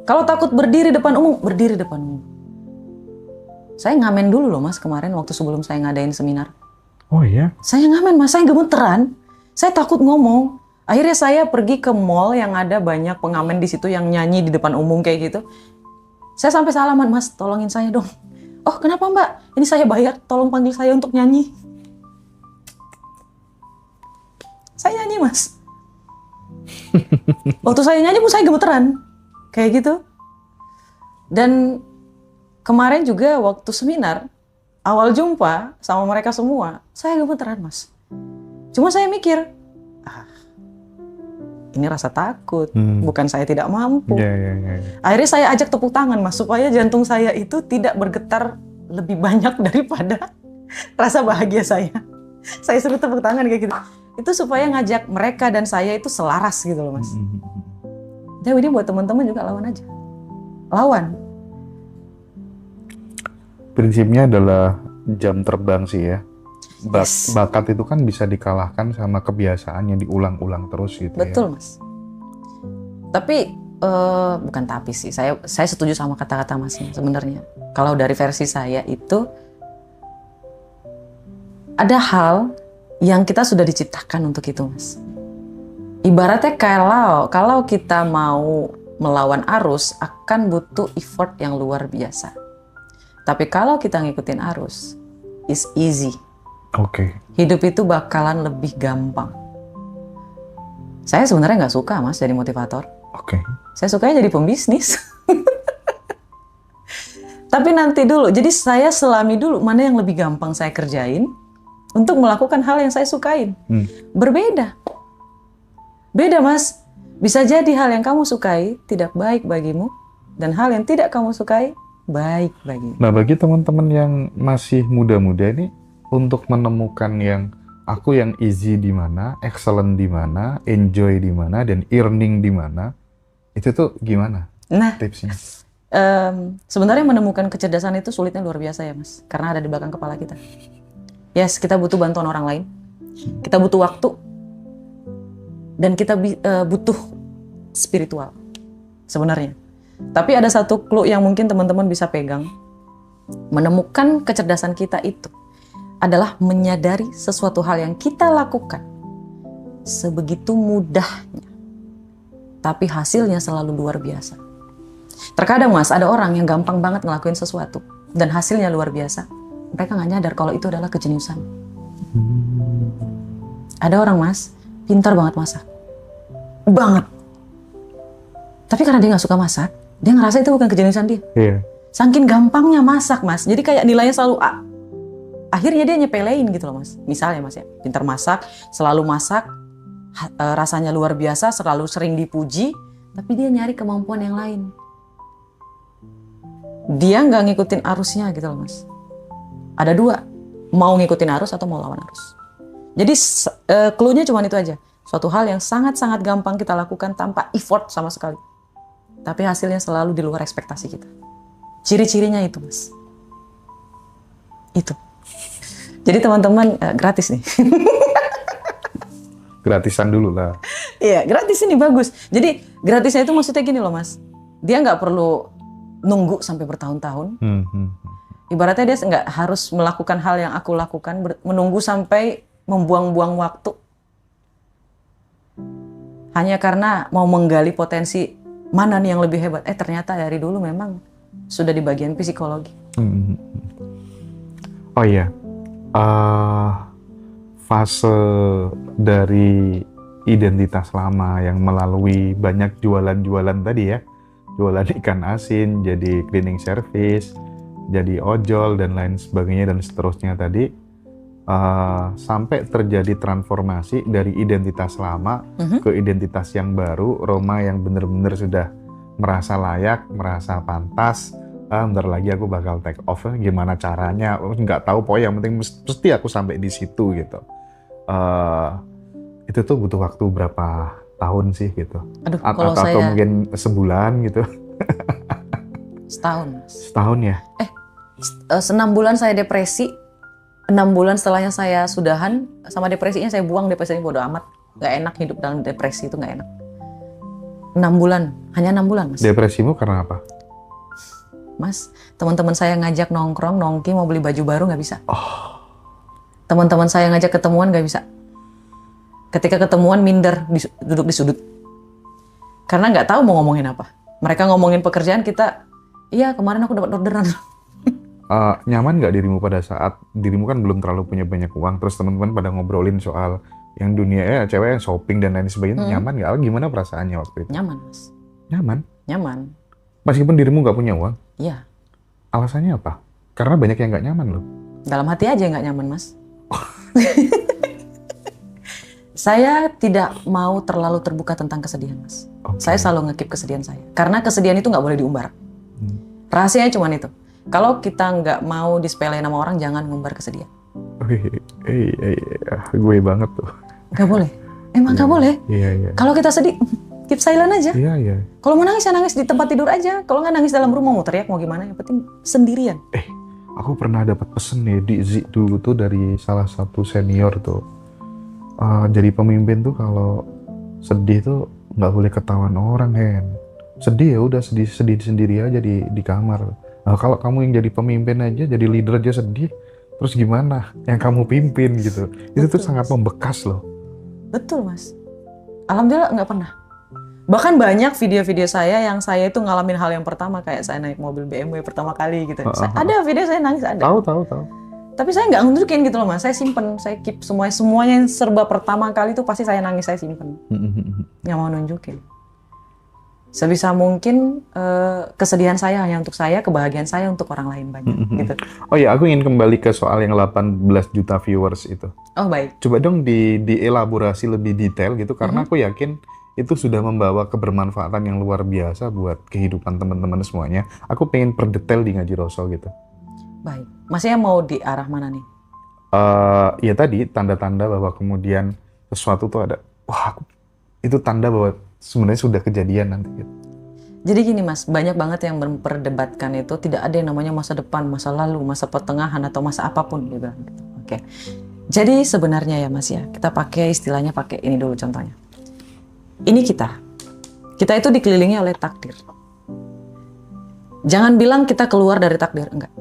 Kalau takut berdiri depan umum, berdiri depan umum. Saya ngamen dulu loh, Mas, kemarin waktu sebelum saya ngadain seminar.
Oh iya?
Saya ngamen, Mas, saya gemeteran. Saya takut ngomong. Akhirnya saya pergi ke mall yang ada banyak pengamen di situ yang nyanyi di depan umum kayak gitu. Saya sampai salaman, Mas, tolongin saya dong. Oh, kenapa Mbak? Ini saya bayar, tolong panggil saya untuk nyanyi. Saya nyanyi, Mas. Waktu saya nyanyi pun saya gemeteran. Kayak gitu. Dan kemarin juga waktu seminar, awal jumpa sama mereka semua, saya gemeteran, Mas. Cuma saya mikir, ini rasa takut, bukan saya tidak mampu.
Ya.
Akhirnya saya ajak tepuk tangan, Mas, supaya jantung saya itu tidak bergetar lebih banyak daripada rasa bahagia saya. Saya suruh tepuk tangan kayak gitu. Itu supaya ngajak mereka dan saya itu selaras gitu loh, Mas. Jadi ini buat teman-teman juga lawan aja. Lawan.
Prinsipnya adalah jam terbang sih ya.
Yes.
Bakat itu kan bisa dikalahkan sama kebiasaan yang diulang-ulang terus gitu ya.
Betul, Mas. Tapi bukan tapi sih. Saya setuju sama kata-kata Masnya sebenarnya. Kalau dari versi saya itu ada hal yang kita sudah diciptakan untuk itu, Mas. Ibaratnya kalau kita mau melawan arus akan butuh effort yang luar biasa. Tapi kalau kita ngikutin arus, it's easy.
Oke.
Hidup itu bakalan lebih gampang. Saya sebenarnya nggak suka, Mas, jadi motivator.
Oke.
Saya sukanya jadi pembisnis. Tapi nanti dulu, jadi saya selami dulu mana yang lebih gampang saya kerjain untuk melakukan hal yang saya sukain. Berbeda. Beda, Mas. Bisa jadi hal yang kamu sukai tidak baik bagimu, dan hal yang tidak kamu sukai baik bagimu.
Nah, bagi teman-teman yang masih muda-muda ini, untuk menemukan yang aku yang easy di mana, excellent di mana, enjoy di mana, dan earning di mana, itu tuh gimana
Nah,
tipsnya?
sebenarnya menemukan kecerdasan itu sulitnya luar biasa ya, Mas. Karena ada di belakang kepala kita. Yes, kita butuh bantuan orang lain. Kita butuh waktu. Dan kita butuh spiritual. Sebenarnya. Tapi ada satu clue yang mungkin teman-teman bisa pegang. Menemukan kecerdasan kita itu adalah menyadari sesuatu hal yang kita lakukan sebegitu mudahnya. Tapi hasilnya selalu luar biasa. Terkadang, Mas, ada orang yang gampang banget ngelakuin sesuatu. dan hasilnya luar biasa, mereka nggak nyadar kalau itu adalah kejeniusan. Ada orang mas, pintar banget masak, banget. Tapi karena dia nggak suka masak, dia ngerasa itu bukan kejeniusan dia.
Iya.
Saking gampangnya masak mas, jadi kayak nilainya selalu A. Akhirnya dia nyepelein gitu loh mas. Misalnya mas ya, pintar masak, selalu masak, rasanya luar biasa, selalu sering dipuji, tapi dia nyari kemampuan yang lain. Dia nggak ngikutin arusnya gitu loh mas. Ada dua, mau ngikutin arus atau mau lawan arus. Jadi clue-nya cuma itu aja. Suatu hal yang sangat-sangat gampang kita lakukan tanpa effort sama sekali. Tapi hasilnya selalu di luar ekspektasi kita. Ciri-cirinya itu mas. Itu. Jadi teman-teman gratis nih.
Gratisan dulu lah.
Iya, gratis ini bagus. Jadi gratisnya itu maksudnya gini loh mas. Dia nggak perlu nunggu sampai bertahun-tahun. Ibaratnya dia nggak harus melakukan hal yang aku lakukan, menunggu sampai membuang-buang waktu. Hanya karena mau menggali potensi mana nih yang lebih hebat. Ternyata dari dulu memang sudah di bagian psikologi.
Oh iya. Fase dari identitas lama yang melalui banyak jualan-jualan tadi ya, jualan ikan asin, jadi cleaning service, jadi ojol dan lain sebagainya dan seterusnya tadi, sampai terjadi transformasi dari identitas lama ke identitas yang baru, Roma yang benar-benar sudah merasa layak, merasa pantas. Bentar lagi aku bakal take off, gimana caranya, nggak tahu, pokoknya yang penting mesti aku sampai di situ gitu. Itu tuh butuh waktu berapa tahun sih gitu?
Aduh, kalau
atau
saya
mungkin sebulan gitu?
setahun.
Setahun ya?
6 bulan saya depresi, 6 bulan setelahnya saya sudahan sama depresinya, saya buang depresinya, bodo amat, nggak enak hidup dalam depresi itu, nggak enak. 6 bulan, hanya 6 bulan mas.
Depresimu karena apa?
Mas, teman-teman saya ngajak nongkrong, nongki, mau beli baju baru nggak bisa. Teman-teman saya ngajak ketemuan nggak bisa. Ketika ketemuan minder, duduk di sudut. Karena nggak tahu mau ngomongin apa. Mereka ngomongin pekerjaan, kita, iya kemarin aku dapat orderan.
Nyaman nggak dirimu pada saat dirimu kan belum terlalu punya banyak uang, terus teman-teman pada ngobrolin soal yang dunia cewek yang shopping dan lain sebagainya, nyaman nggak? Gimana perasaannya waktu itu?
Nyaman mas.
Nyaman?
Nyaman.
Meskipun dirimu nggak punya uang?
Iya.
Alasannya apa? Karena banyak yang nggak nyaman loh.
Dalam hati aja nggak nyaman mas. Saya tidak mau terlalu terbuka tentang kesedihan mas. Saya selalu ngekip kesedihan saya. Karena kesedihan itu nggak boleh diumbar. Rahasianya cuma itu. Kalau kita nggak mau disepelein sama orang, jangan ngumbar kesedihan.
Gue banget tuh.
Nggak boleh. Emang nggak boleh?
Iya.
Kalau kita sedih, keep silent aja.
Iya.
Kalau mau nangis, ya nangis di tempat tidur aja. Kalau nggak nangis dalam rumah, mau teriak, mau gimana, yang penting sendirian.
Aku pernah dapat pesen nih di Zik dulu tuh dari salah satu senior tuh. Jadi pemimpin tuh kalau sedih tuh nggak boleh ketahuan orang, Hen. Sedih ya udah sedih sendiri aja di kamar. Nah, kalau kamu yang jadi pemimpin aja, jadi leader aja sedih, terus gimana yang kamu pimpin gitu? Itu tuh sangat membekas loh.
Betul mas. Alhamdulillah nggak pernah. Bahkan banyak video-video saya yang saya itu ngalamin hal yang pertama, kayak saya naik mobil BMW pertama kali gitu. Ada video saya nangis, ada.
Tahu.
Tapi saya nggak nunjukin gitu loh mas. Saya simpen, saya keep semuanya yang serba pertama kali itu pasti saya nangis, saya simpen. Nggak mau nunjukin. Sebisa mungkin kesedihan saya hanya untuk saya, kebahagiaan saya untuk orang lain banyak gitu.
Oh ya, aku ingin kembali ke soal yang 18 juta viewers itu.
Oh baik.
Coba dong dielaborasi lebih detail gitu, karena aku yakin itu sudah membawa kebermanfaatan yang luar biasa buat kehidupan teman-teman semuanya. Aku pengen per detail di Ngaji Roso gitu.
Baik. Masnya mau di arah mana nih?
Ya tadi tanda-tanda bahwa kemudian sesuatu tuh ada, itu tanda bahwa sebenarnya sudah kejadian nanti gitu.
Jadi gini mas, banyak banget yang memperdebatkan itu tidak ada yang namanya masa depan, masa lalu, masa pertengahan atau masa apapun dia bilang gitu. Oke. Jadi sebenarnya ya mas ya, kita pakai istilahnya, pakai ini dulu contohnya. Ini kita itu dikelilingi oleh takdir. Jangan bilang kita keluar dari takdir, enggak.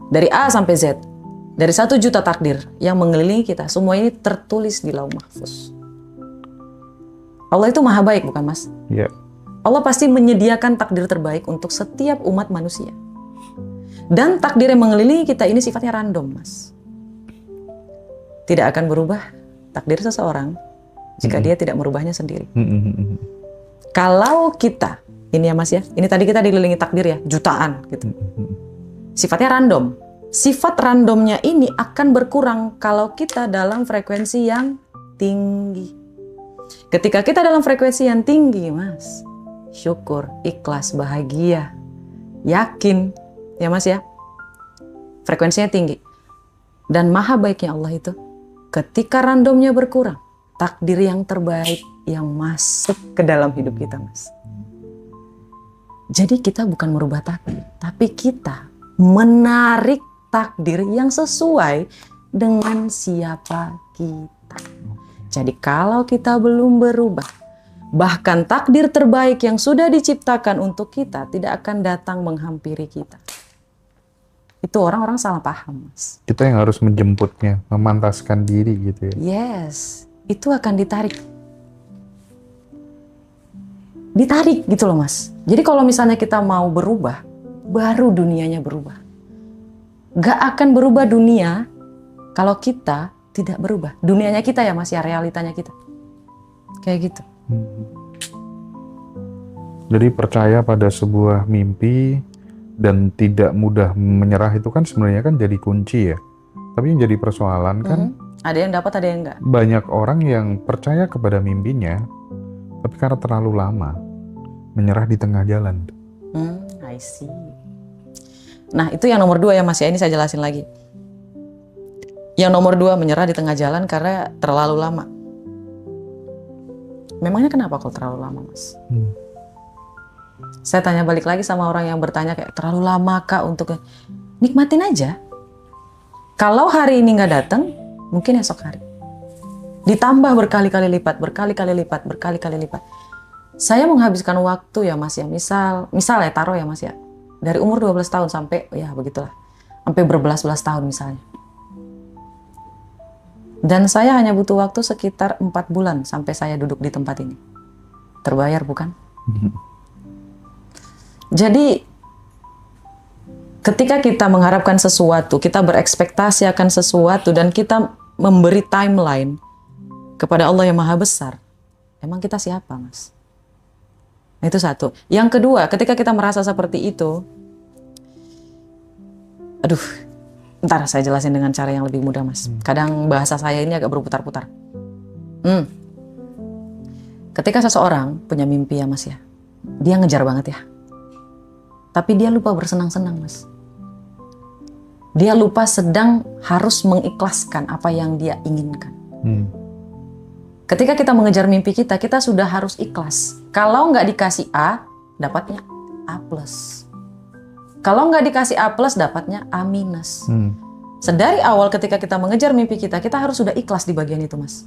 Dari A sampai Z, dari 1 juta takdir yang mengelilingi kita, semua ini tertulis di Lauh Mahfuz. Allah itu maha baik, bukan mas?
Iya.
Allah pasti menyediakan takdir terbaik untuk setiap umat manusia. Dan takdir yang mengelilingi kita ini sifatnya random, Mas. Tidak akan berubah takdir seseorang jika dia tidak merubahnya sendiri. Kalau kita, ini ya Mas ya, ini tadi kita dikelilingi takdir ya, jutaan gitu. Sifatnya random. Sifat randomnya ini akan berkurang kalau kita dalam frekuensi yang tinggi. Ketika kita dalam frekuensi yang tinggi, Mas, syukur, ikhlas, bahagia, yakin, ya Mas ya, frekuensinya tinggi. Dan maha baiknya Allah itu, ketika randomnya berkurang, takdir yang terbaik yang masuk ke dalam hidup kita, Mas. Jadi kita bukan merubah takdir, tapi kita menarik takdir yang sesuai dengan siapa kita. Jadi kalau kita belum berubah, bahkan takdir terbaik yang sudah diciptakan untuk kita tidak akan datang menghampiri kita. Itu orang-orang salah paham, Mas.
Kita yang harus menjemputnya, memantaskan diri gitu ya.
Yes, itu akan ditarik. Ditarik gitu loh, Mas. Jadi kalau misalnya kita mau berubah, baru dunianya berubah. Gak akan berubah dunia kalau kita tidak berubah. Dunianya kita ya Mas ya, realitanya kita. Kayak gitu.
Jadi percaya pada sebuah mimpi dan tidak mudah menyerah itu kan sebenarnya kan jadi kunci ya. Tapi yang jadi persoalan kan
ada yang dapat, ada yang enggak.
banyak orang yang percaya kepada mimpinya, tapi karena terlalu lama menyerah di tengah jalan.
I see. Nah itu yang nomor 2 ya Mas ya, ini saya jelasin lagi. Yang nomor 2 menyerah di tengah jalan karena terlalu lama. Memangnya kenapa kalau terlalu lama, Mas? Saya tanya balik lagi sama orang yang bertanya kayak terlalu lama kak untuk nikmatin aja. Kalau hari ini nggak datang, mungkin esok hari. Ditambah berkali-kali lipat, berkali-kali lipat, berkali-kali lipat. Saya menghabiskan waktu ya Mas ya, misal ya taruh ya Mas ya, dari umur 12 tahun sampai ya begitulah, sampai berbelas-belas tahun misalnya. Dan saya hanya butuh waktu sekitar 4 bulan sampai saya duduk di tempat ini. Terbayar bukan? Jadi ketika kita mengharapkan sesuatu, kita berekspektasi akan sesuatu dan kita memberi timeline kepada Allah yang Maha Besar, emang kita siapa, Mas? Itu satu. Yang kedua, ketika kita merasa seperti itu, ntar saya jelasin dengan cara yang lebih mudah, Mas. Kadang bahasa saya ini agak berputar-putar. Ketika seseorang punya mimpi ya Mas ya, dia ngejar banget ya. Tapi dia lupa bersenang-senang, Mas. Dia lupa sedang harus mengikhlaskan apa yang dia inginkan. Ketika kita mengejar mimpi kita, kita sudah harus ikhlas. Kalau nggak dikasih A, dapatnya A+. Kalau nggak dikasih A+, dapatnya A-. Sedari awal ketika kita mengejar mimpi kita, kita harus sudah ikhlas di bagian itu, Mas.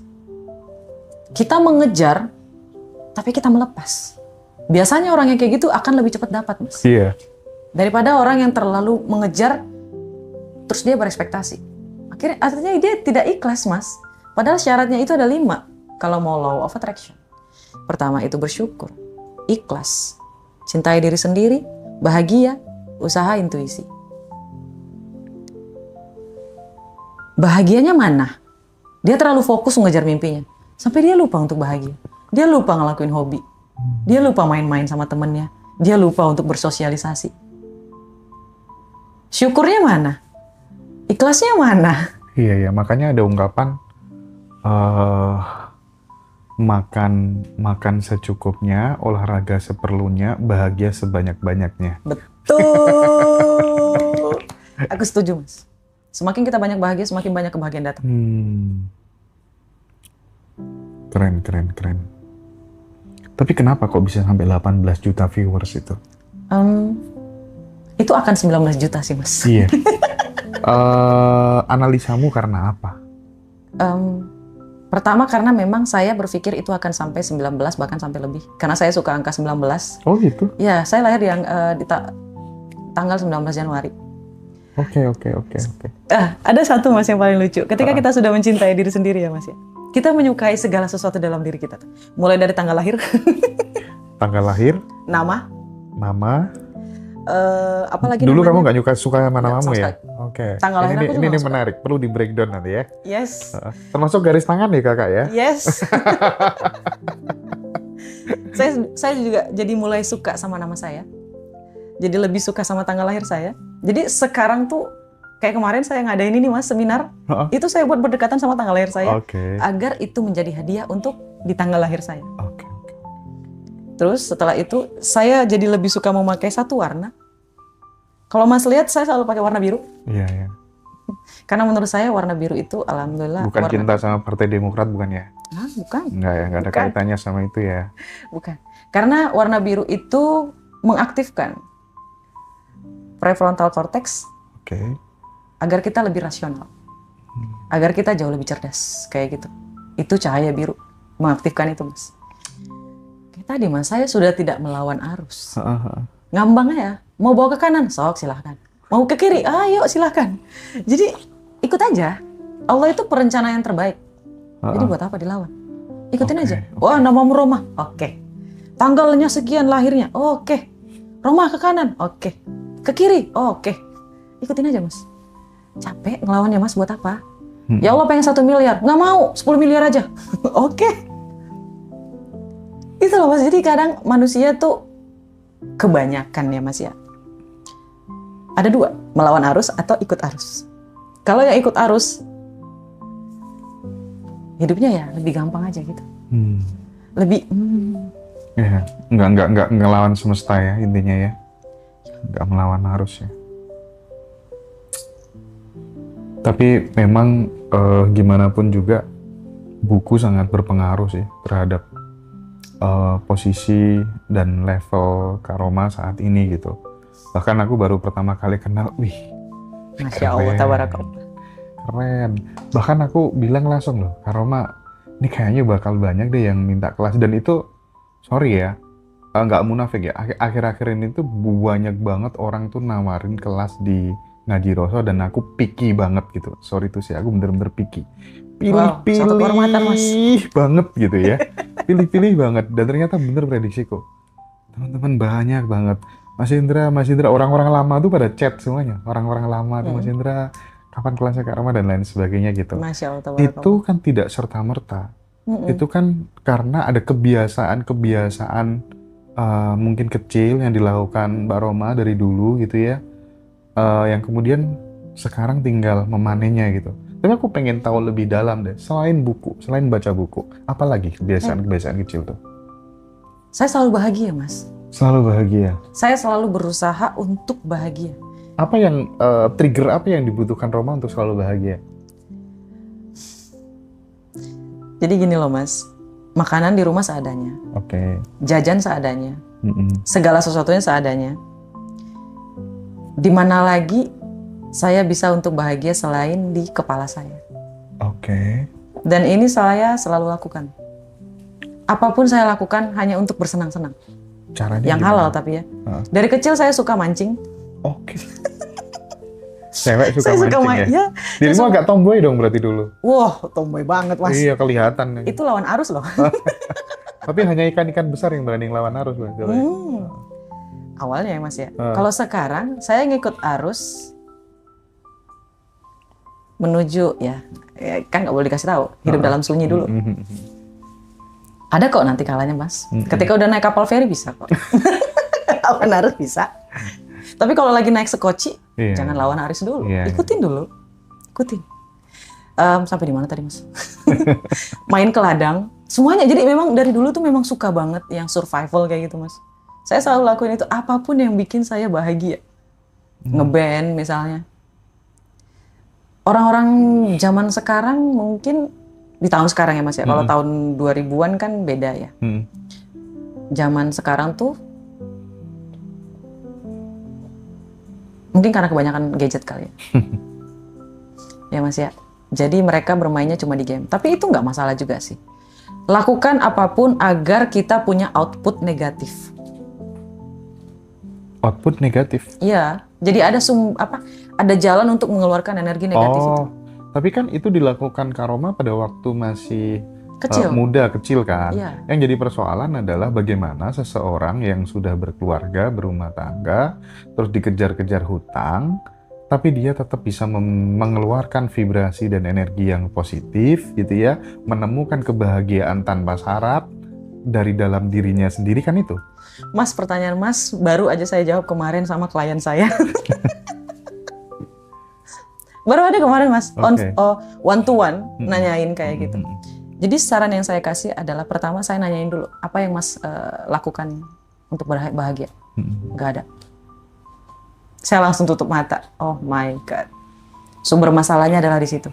Kita mengejar, tapi kita melepas. Biasanya orang yang kayak gitu akan lebih cepat dapat, Mas.
Iya.
Daripada orang yang terlalu mengejar, terus dia berekspektasi. Akhirnya dia tidak ikhlas, Mas. Padahal syaratnya itu ada 5. Kalau mau law of attraction. Pertama itu bersyukur, ikhlas, cintai diri sendiri, bahagia, usaha intuisi. Bahagianya mana? Dia terlalu fokus mengejar mimpinya. Sampai dia lupa untuk bahagia. Dia lupa ngelakuin hobi. Dia lupa main-main sama temennya. Dia lupa untuk bersosialisasi. Syukurnya mana? Ikhlasnya mana?
Iya, makanya ada ungkapan makan secukupnya, olahraga seperlunya, bahagia sebanyak-banyaknya.
Betul. Aku setuju, Mas. Semakin kita banyak bahagia, semakin banyak kebahagiaan datang.
Keren. Tapi kenapa kok bisa sampai 18 juta viewers itu?
Itu akan 19 juta sih, Mas.
Iya. Analisamu karena apa?
Pertama karena memang saya berpikir itu akan sampai 19 bahkan sampai lebih. Karena saya suka angka 19.
Oh gitu?
Ya, saya lahir di tanggal 19 Januari.
Oke.
Ada satu Mas yang paling lucu. Ketika kita sudah mencintai diri sendiri ya Mas ya. Kita menyukai segala sesuatu dalam diri kita. Mulai dari tanggal lahir.
Tanggal lahir.
Nama. Apalagi
Dulu kamu
namanya?
nggak suka sama
Nggak,
namamu
sama
ya?
sekali.
Oke.
Tanggal lahir aku juga
Ini
nggak suka.
menarik, perlu di breakdown nanti ya.
Yes.
Termasuk garis tangan nih kakak ya?
Yes. Saya juga jadi mulai suka sama nama saya. Jadi lebih suka sama tanggal lahir saya. Jadi sekarang tuh kayak kemarin saya ngadain ini mas seminar. Itu saya buat berdekatan sama tanggal lahir saya.
Oke.
Agar itu menjadi hadiah untuk di tanggal lahir saya.
Oke.
Terus setelah itu saya jadi lebih suka memakai satu warna. Kalau mas lihat saya selalu pakai warna biru.
Iya, iya.
Karena menurut saya warna biru itu alhamdulillah.
Bukan cinta sama Partai Demokrat bukan ya?
Hah, bukan.
Enggak ya, nggak ada
Bukan.
kaitannya sama itu ya.
Bukan. Karena warna biru itu mengaktifkan prefrontal cortex
Oke.
agar kita lebih rasional. Agar kita jauh lebih cerdas. Kayak gitu. Itu cahaya biru. Mengaktifkan itu, Mas. Kayak tadi, Mas, saya sudah tidak melawan arus. Ngambang ya. Mau bawa ke kanan? Sok, silahkan. Mau ke kiri? Ayo, silahkan. Jadi, ikut aja. Allah itu perencana yang terbaik. Jadi buat apa dilawan? Ikutin aja. Wah, namamu Roma. Oke. Tanggalnya sekian lahirnya. Oke. Roma ke kanan. Oke. Ke kiri. Oke. Ikutin aja, Mas. Capek ngelawannya, Mas, buat apa? Ya Allah pengen 1 miliar. Nggak mau, 10 miliar aja. Oke. Itu loh, Mas. Jadi kadang manusia tuh kebanyakan ya, Mas ya. Ada 2, melawan arus atau ikut arus. Kalau yang ikut arus, hidupnya ya lebih gampang aja gitu. Lebih,
Ya, nggak ngelawan semesta ya intinya ya. Nggak melawan arus ya. Tapi memang gimana pun juga buku sangat berpengaruh sih terhadap posisi dan level Kak saat ini gitu. Bahkan aku baru pertama kali kenal, wih,
Masya Allah, tabarakallah.
Keren. Bahkan aku bilang langsung loh, Kak ini kayaknya bakal banyak deh yang minta kelas. Dan itu, sorry ya, nggak munafik ya, akhir-akhir ini tuh banyak banget orang tuh nawarin kelas di Ngaji Roso dan aku picky banget gitu. Sorry tuh sih, aku bener-bener picky. Pilih-pilih
suatu kehormatan, Mas.
banget gitu ya. Pilih-pilih banget. Dan ternyata bener prediksiku. Teman-teman banyak banget. Mas Indra, orang-orang lama tuh pada chat semuanya. Orang-orang lama tuh, Mas Indra, kapan kelasnya Kak Roma dan lain sebagainya gitu.
Masya Allah, tabarakallah.
Itu kan tidak serta-merta. Itu kan karena ada kebiasaan mungkin kecil yang dilakukan Mbak Roma dari dulu gitu ya. Yang kemudian sekarang tinggal memanennya gitu. Tapi aku pengen tahu lebih dalam deh, selain buku, selain baca buku, apalagi kebiasaan-kebiasaan kecil tuh?
Saya selalu bahagia, Mas.
Selalu bahagia.
Saya selalu berusaha untuk bahagia.
Apa yang trigger apa yang dibutuhkan Roma untuk selalu bahagia?
Jadi gini loh, Mas. Makanan di rumah seadanya.
Oke.
Jajan seadanya. Segala sesuatunya seadanya. Di mana lagi saya bisa untuk bahagia selain di kepala saya.
Oke.
Dan ini saya selalu lakukan. Apapun saya lakukan hanya untuk bersenang-senang.
Caranya
Yang
gimana?
halal tapi ya. Dari kecil saya suka mancing.
Oke. Cewek suka
Saya suka
mancing ya?
ya.
Dirimu agak tomboy dong berarti dulu?
Wah, tomboy banget, Mas.
Iya, kelihatan.
Itu lawan arus loh.
Tapi hanya ikan-ikan besar yang berani ngelawan arus.
Awalnya ya, Mas ya. Kalau sekarang saya ngikut arus menuju ya kan nggak boleh dikasih tahu, hidup dalam sunyi dulu. Ada kok nanti kalanya, Mas. Ketika udah naik kapal feri bisa kok. Lawan arus bisa. Tapi kalau lagi naik sekoci, jangan lawan arus dulu. Ikutin dulu. Ikutin. Sampai di mana tadi, Mas? Main ke ladang. Semuanya. Jadi memang dari dulu tuh memang suka banget yang survival kayak gitu, Mas. Saya selalu lakuin itu. Apapun yang bikin saya bahagia. Ngeband misalnya. Orang-orang zaman sekarang mungkin di tahun sekarang ya, Mas ya. Kalau tahun 2000-an kan beda ya. Zaman sekarang tuh mungkin karena kebanyakan gadget kali ya. Ya, Mas ya. Jadi mereka bermainnya cuma di game. Tapi itu nggak masalah juga sih. Lakukan apapun agar kita punya output negatif.
Output negatif?
Iya. Jadi ada ada jalan untuk mengeluarkan energi negatif itu.
Tapi kan itu dilakukan Kak Roma pada waktu masih
Kecil.
muda, kecil kan.
Iya.
Yang jadi persoalan adalah bagaimana seseorang yang sudah berkeluarga, berumah tangga, terus dikejar-kejar hutang, tapi dia tetap bisa mengeluarkan vibrasi dan energi yang positif gitu ya, menemukan kebahagiaan tanpa syarat dari dalam dirinya sendiri kan itu.
Mas, pertanyaan Mas baru aja saya jawab kemarin sama klien saya. Baru ada kemarin Mas,
Oke.
one to one nanyain kayak gitu.
Mm-mm.
Jadi saran yang saya kasih adalah pertama saya nanyain dulu apa yang Mas lakukan untuk bahagia.
Mm-mm.
Nggak ada. Saya langsung tutup mata. Oh my God. Sumber masalahnya adalah di situ.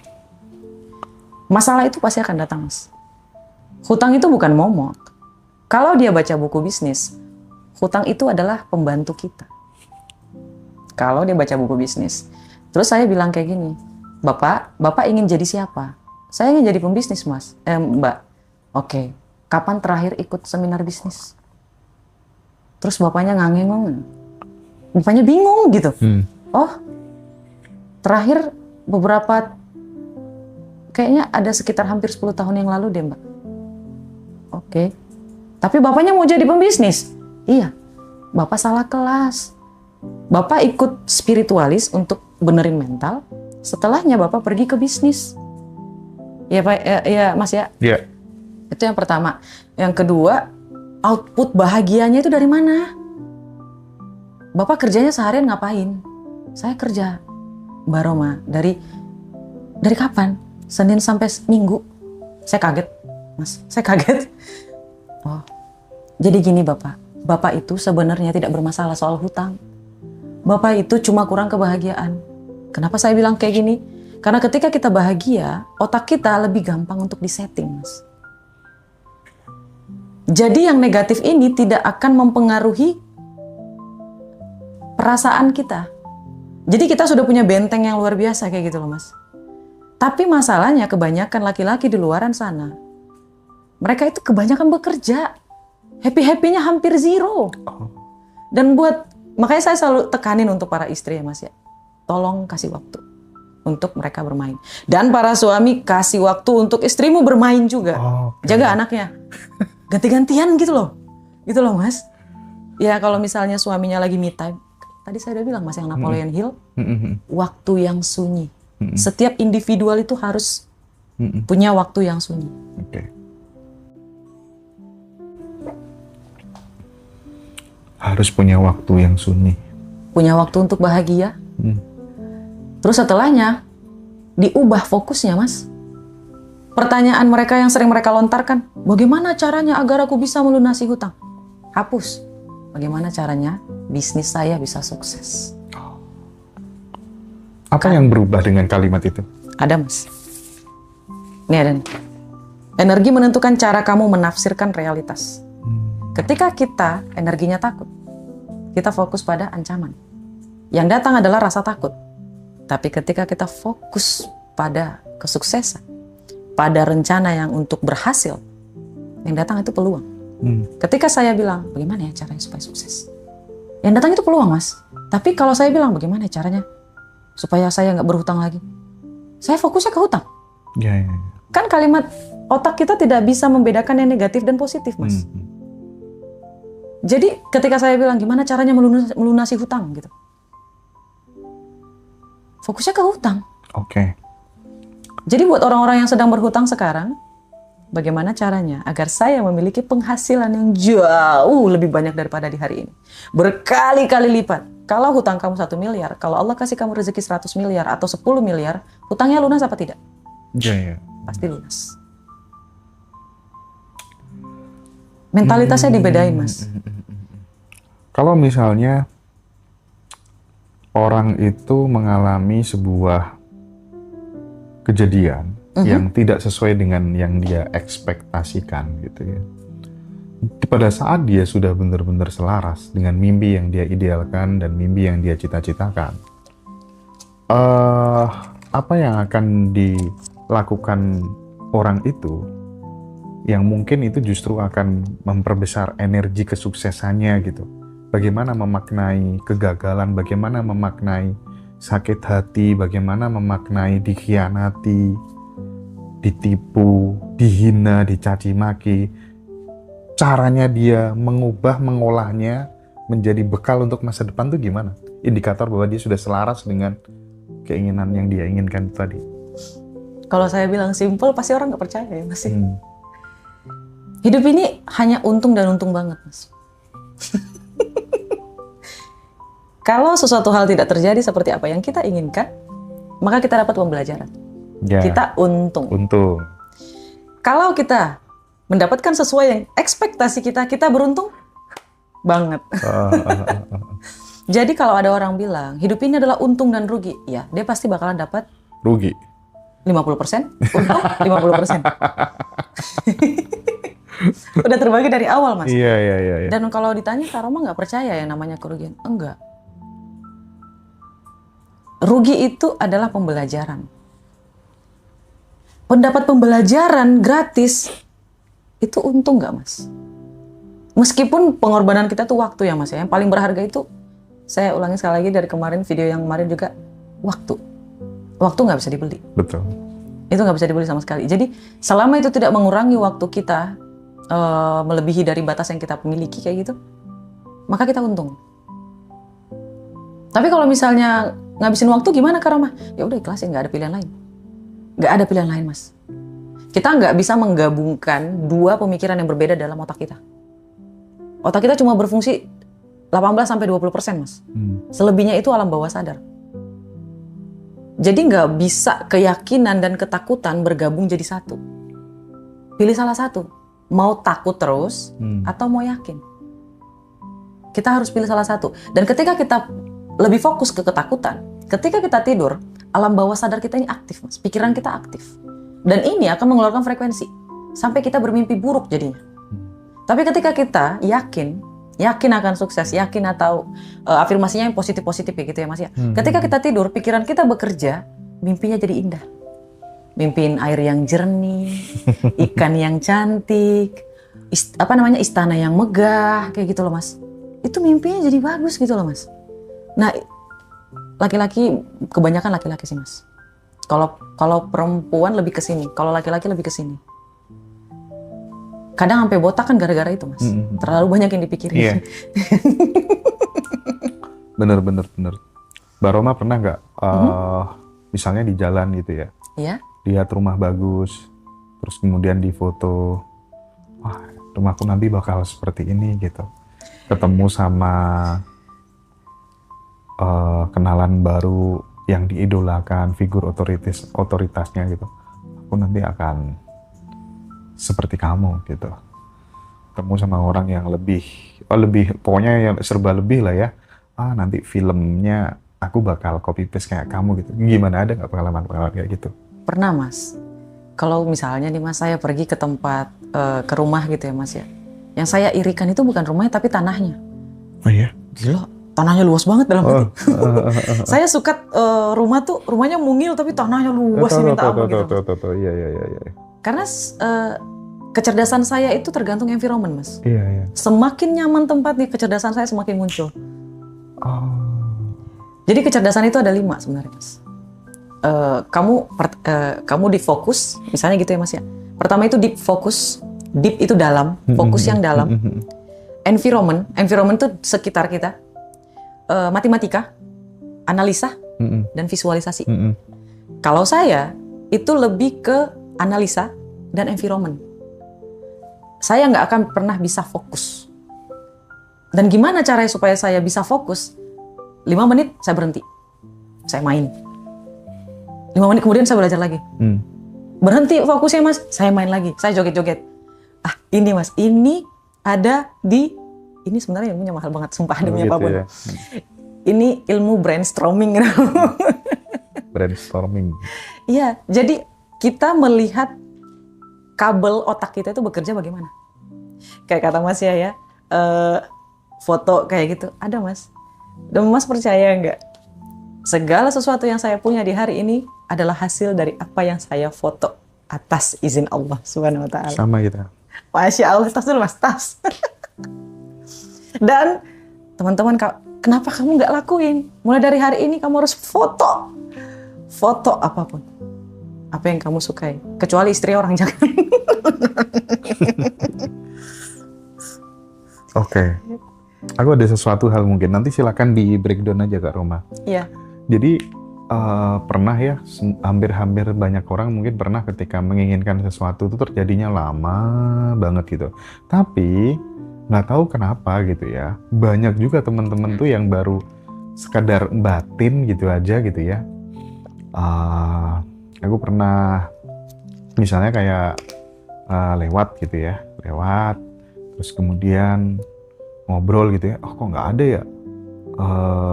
Masalah itu pasti akan datang, Mas. Hutang itu bukan momok. Kalau dia baca buku bisnis, hutang itu adalah pembantu kita. Kalau dia baca buku bisnis. Terus saya bilang kayak gini, Bapak ingin jadi siapa? Saya ingin jadi pembisnis, Mas. Mbak. Oke. Kapan terakhir ikut seminar bisnis? Terus bapaknya ngangeng. Bapaknya bingung gitu. Oh, terakhir beberapa, kayaknya ada sekitar hampir 10 tahun yang lalu deh, Mbak. Oke. Tapi bapaknya mau jadi pembisnis? Iya. Bapak salah kelas. Bapak ikut spiritualis untuk benerin mental. Setelahnya Bapak pergi ke bisnis. Ya Pak, ya Mas ya.
Iya.
Itu yang pertama. Yang kedua, output bahagianya itu dari mana? Bapak kerjanya seharian ngapain? Saya kerja, Mbak Roma, dari kapan? Senin sampai Minggu. Saya kaget, Mas. Saya kaget. Oh, jadi gini Bapak. Bapak itu sebenarnya tidak bermasalah soal hutang. Bapak itu cuma kurang kebahagiaan. Kenapa saya bilang kayak gini? Karena ketika kita bahagia, otak kita lebih gampang untuk disetting, Mas. Jadi yang negatif ini tidak akan mempengaruhi perasaan kita. Jadi kita sudah punya benteng yang luar biasa kayak gitu loh, Mas. Tapi masalahnya kebanyakan laki-laki di luaran sana, mereka itu kebanyakan bekerja. Happy-happynya hampir zero. Dan makanya saya selalu tekanin untuk para istri ya Mas ya. Tolong kasih waktu untuk mereka bermain. Dan para suami kasih waktu untuk istrimu bermain juga. Jaga anaknya. Ganti-gantian gitu loh. Gitu loh Mas. Ya kalau misalnya suaminya lagi me time. Tadi saya udah bilang Mas yang Napoleon Hill. Waktu yang sunyi. Setiap individual itu harus punya waktu yang sunyi.
Oke. Harus punya waktu yang sunyi.
Punya waktu untuk bahagia. Terus setelahnya diubah fokusnya Mas. Pertanyaan mereka yang sering mereka lontarkan, bagaimana caranya agar aku bisa melunasi hutang? Hapus. Bagaimana caranya bisnis saya bisa sukses?
Apa yang berubah dengan kalimat itu?
Ada Mas. Ini ada nih. Energi menentukan cara kamu menafsirkan realitas. Ketika kita energinya takut, kita fokus pada ancaman. Yang datang adalah rasa takut. Tapi ketika kita fokus pada kesuksesan, pada rencana yang untuk berhasil, yang datang itu peluang. Ketika saya bilang, bagaimana ya caranya supaya sukses? Yang datang itu peluang Mas. Tapi kalau saya bilang, bagaimana caranya supaya saya nggak berhutang lagi? Saya fokusnya ke hutang.
Ya.
Kan kalimat otak kita tidak bisa membedakan yang negatif dan positif Mas. Jadi ketika saya bilang gimana caranya melunasi hutang gitu, fokusnya ke hutang.
Oke.
Jadi buat orang-orang yang sedang berhutang sekarang, bagaimana caranya agar saya memiliki penghasilan yang jauh lebih banyak daripada di hari ini, berkali-kali lipat. Kalau hutang kamu 1 miliar, kalau Allah kasih kamu rezeki 100 miliar atau 10 miliar, hutangnya lunas apa tidak?
Ya.
Pasti lunas. Mentalitasnya dibedain Mas.
Kalau misalnya orang itu mengalami sebuah kejadian yang tidak sesuai dengan yang dia ekspektasikan gitu ya. Pada saat dia sudah benar-benar selaras dengan mimpi yang dia idealkan dan mimpi yang dia cita-citakan, apa yang akan dilakukan orang itu yang mungkin itu justru akan memperbesar energi kesuksesannya gitu. Bagaimana memaknai kegagalan, bagaimana memaknai sakit hati, bagaimana memaknai dikhianati. ditipu, dihina, dicaci maki, caranya dia mengolahnya menjadi bekal untuk masa depan tuh gimana? Indikator bahwa dia sudah selaras dengan keinginan yang dia inginkan tadi.
Kalau saya bilang simple, pasti orang nggak percaya ya Mas. Hidup ini hanya untung dan untung banget, Mas. Kalau sesuatu hal tidak terjadi seperti apa yang kita inginkan, maka kita dapat pembelajaran.
Ya,
Kita untung.
untung.
Kalau kita mendapatkan sesuai yang ekspektasi kita, kita beruntung banget. Jadi kalau ada orang bilang, hidup ini adalah untung dan rugi, ya dia pasti bakalan dapat
Rugi.
50%, untung 50%. Udah terbagi dari awal, Mas.
Iya.
Dan kalau ditanya, Kak Roma nggak percaya yang namanya kerugian? Enggak. Rugi itu adalah pembelajaran. Pendapat pembelajaran gratis, itu untung nggak, Mas? Meskipun pengorbanan kita tuh waktu ya, Mas. Yang paling berharga itu, saya ulangi sekali lagi dari kemarin, video yang kemarin juga, waktu. Waktu nggak bisa dibeli.
Betul.
Itu nggak bisa dibeli sama sekali. Jadi selama itu tidak mengurangi waktu kita, melebihi dari batas yang kita miliki kayak gitu, maka kita untung. Tapi kalau misalnya ngabisin waktu gimana Kak Roma? Ya udah ikhlasin, nggak ada pilihan lain. Nggak ada pilihan lain, Mas. Kita nggak bisa menggabungkan dua pemikiran yang berbeda dalam otak kita. Otak kita cuma berfungsi 18-20%, Mas. Selebihnya itu alam bawah sadar. Jadi nggak bisa keyakinan dan ketakutan bergabung jadi satu. Pilih salah satu. Mau takut terus atau mau yakin. Kita harus pilih salah satu. Dan ketika kita lebih fokus ke ketakutan, ketika kita tidur, alam bawah sadar kita ini aktif, Mas. Pikiran kita aktif. Dan ini akan mengeluarkan frekuensi. Sampai kita bermimpi buruk jadinya. Tapi ketika kita yakin akan sukses, yakin atau afirmasinya yang positif-positif ya gitu ya Mas ya. Ketika kita tidur, pikiran kita bekerja, mimpinya jadi indah. Mimpiin air yang jernih, ikan yang cantik, istana yang megah, kayak gitu loh Mas. Itu mimpinya jadi bagus gitu loh Mas. Nah, laki-laki, kebanyakan laki-laki sih Mas. Kalau perempuan lebih ke sini, kalau laki-laki lebih ke sini. Kadang sampai botak kan gara-gara itu Mas. Terlalu banyak yang dipikirin.
Iya. Bener. Mbak Roma pernah nggak, misalnya di jalan gitu ya,
Iya.
lihat rumah bagus, terus kemudian difoto, wah rumahku nanti bakal seperti ini gitu. Ketemu sama kenalan baru yang diidolakan, figur otoritasnya gitu. Aku nanti akan seperti kamu gitu. Ketemu sama orang yang lebih pokoknya yang serba lebih lah ya. Nanti filmnya aku bakal copy paste kayak kamu gitu. Gimana, ada nggak pengalaman kayak gitu?
Pernah Mas. Kalau misalnya nih Mas, saya pergi ke tempat, ke rumah gitu ya Mas ya. Yang saya irikan itu bukan rumahnya tapi tanahnya.
Oh iya?
Gila, tanahnya luas banget dalam hati. Saya suka rumahnya mungil tapi tanahnya luas minta ampun gitu.
Iya.
Karena kecerdasan saya itu tergantung environment Mas.
Iya.
Semakin nyaman tempatnya, kecerdasan saya semakin muncul. Jadi kecerdasan itu ada 5 sebenarnya Mas. Kamu di fokus, misalnya gitu ya Mas ya. Pertama itu deep fokus, deep itu dalam, fokus yang dalam. Environment itu sekitar kita. Matematika, analisa, dan visualisasi. Kalau saya itu lebih ke analisa dan environment. Saya nggak akan pernah bisa fokus. Dan gimana caranya supaya saya bisa fokus? 5 menit saya berhenti, saya main. 5 menit kemudian saya belajar lagi. Berhenti fokusnya Mas, saya main lagi, saya joget-joget. Ini Mas, ini ada ini sebenarnya ilmunya mahal banget, sumpah demi apapun. Ya. Ini ilmu brainstorming.
Brainstorming.
Iya, jadi kita melihat kabel otak kita itu bekerja bagaimana. Kayak kata Mas ya, foto kayak gitu, ada Mas. Dan Mas percaya nggak? Segala sesuatu yang saya punya di hari ini adalah hasil dari apa yang saya foto atas izin Allah Subhanahu wa Ta'ala.
Sama kita. Masya
Allah, tas dulu Mas, tas. Dan teman-teman, kenapa kamu nggak lakuin? Mulai dari hari ini kamu harus foto apapun. Apa yang kamu sukai? Kecuali istri orang, jangan.
Oke. Aku ada sesuatu hal mungkin. Nanti silakan di breakdown aja Kak Roma.
Iya.
Jadi pernah ya, hampir banyak orang mungkin pernah ketika menginginkan sesuatu itu terjadinya lama banget gitu. Tapi nggak tahu kenapa gitu ya. Banyak juga teman-teman tuh yang baru sekadar batin gitu aja gitu ya. Aku pernah misalnya kayak lewat gitu ya, terus kemudian ngobrol gitu ya, kok nggak ada ya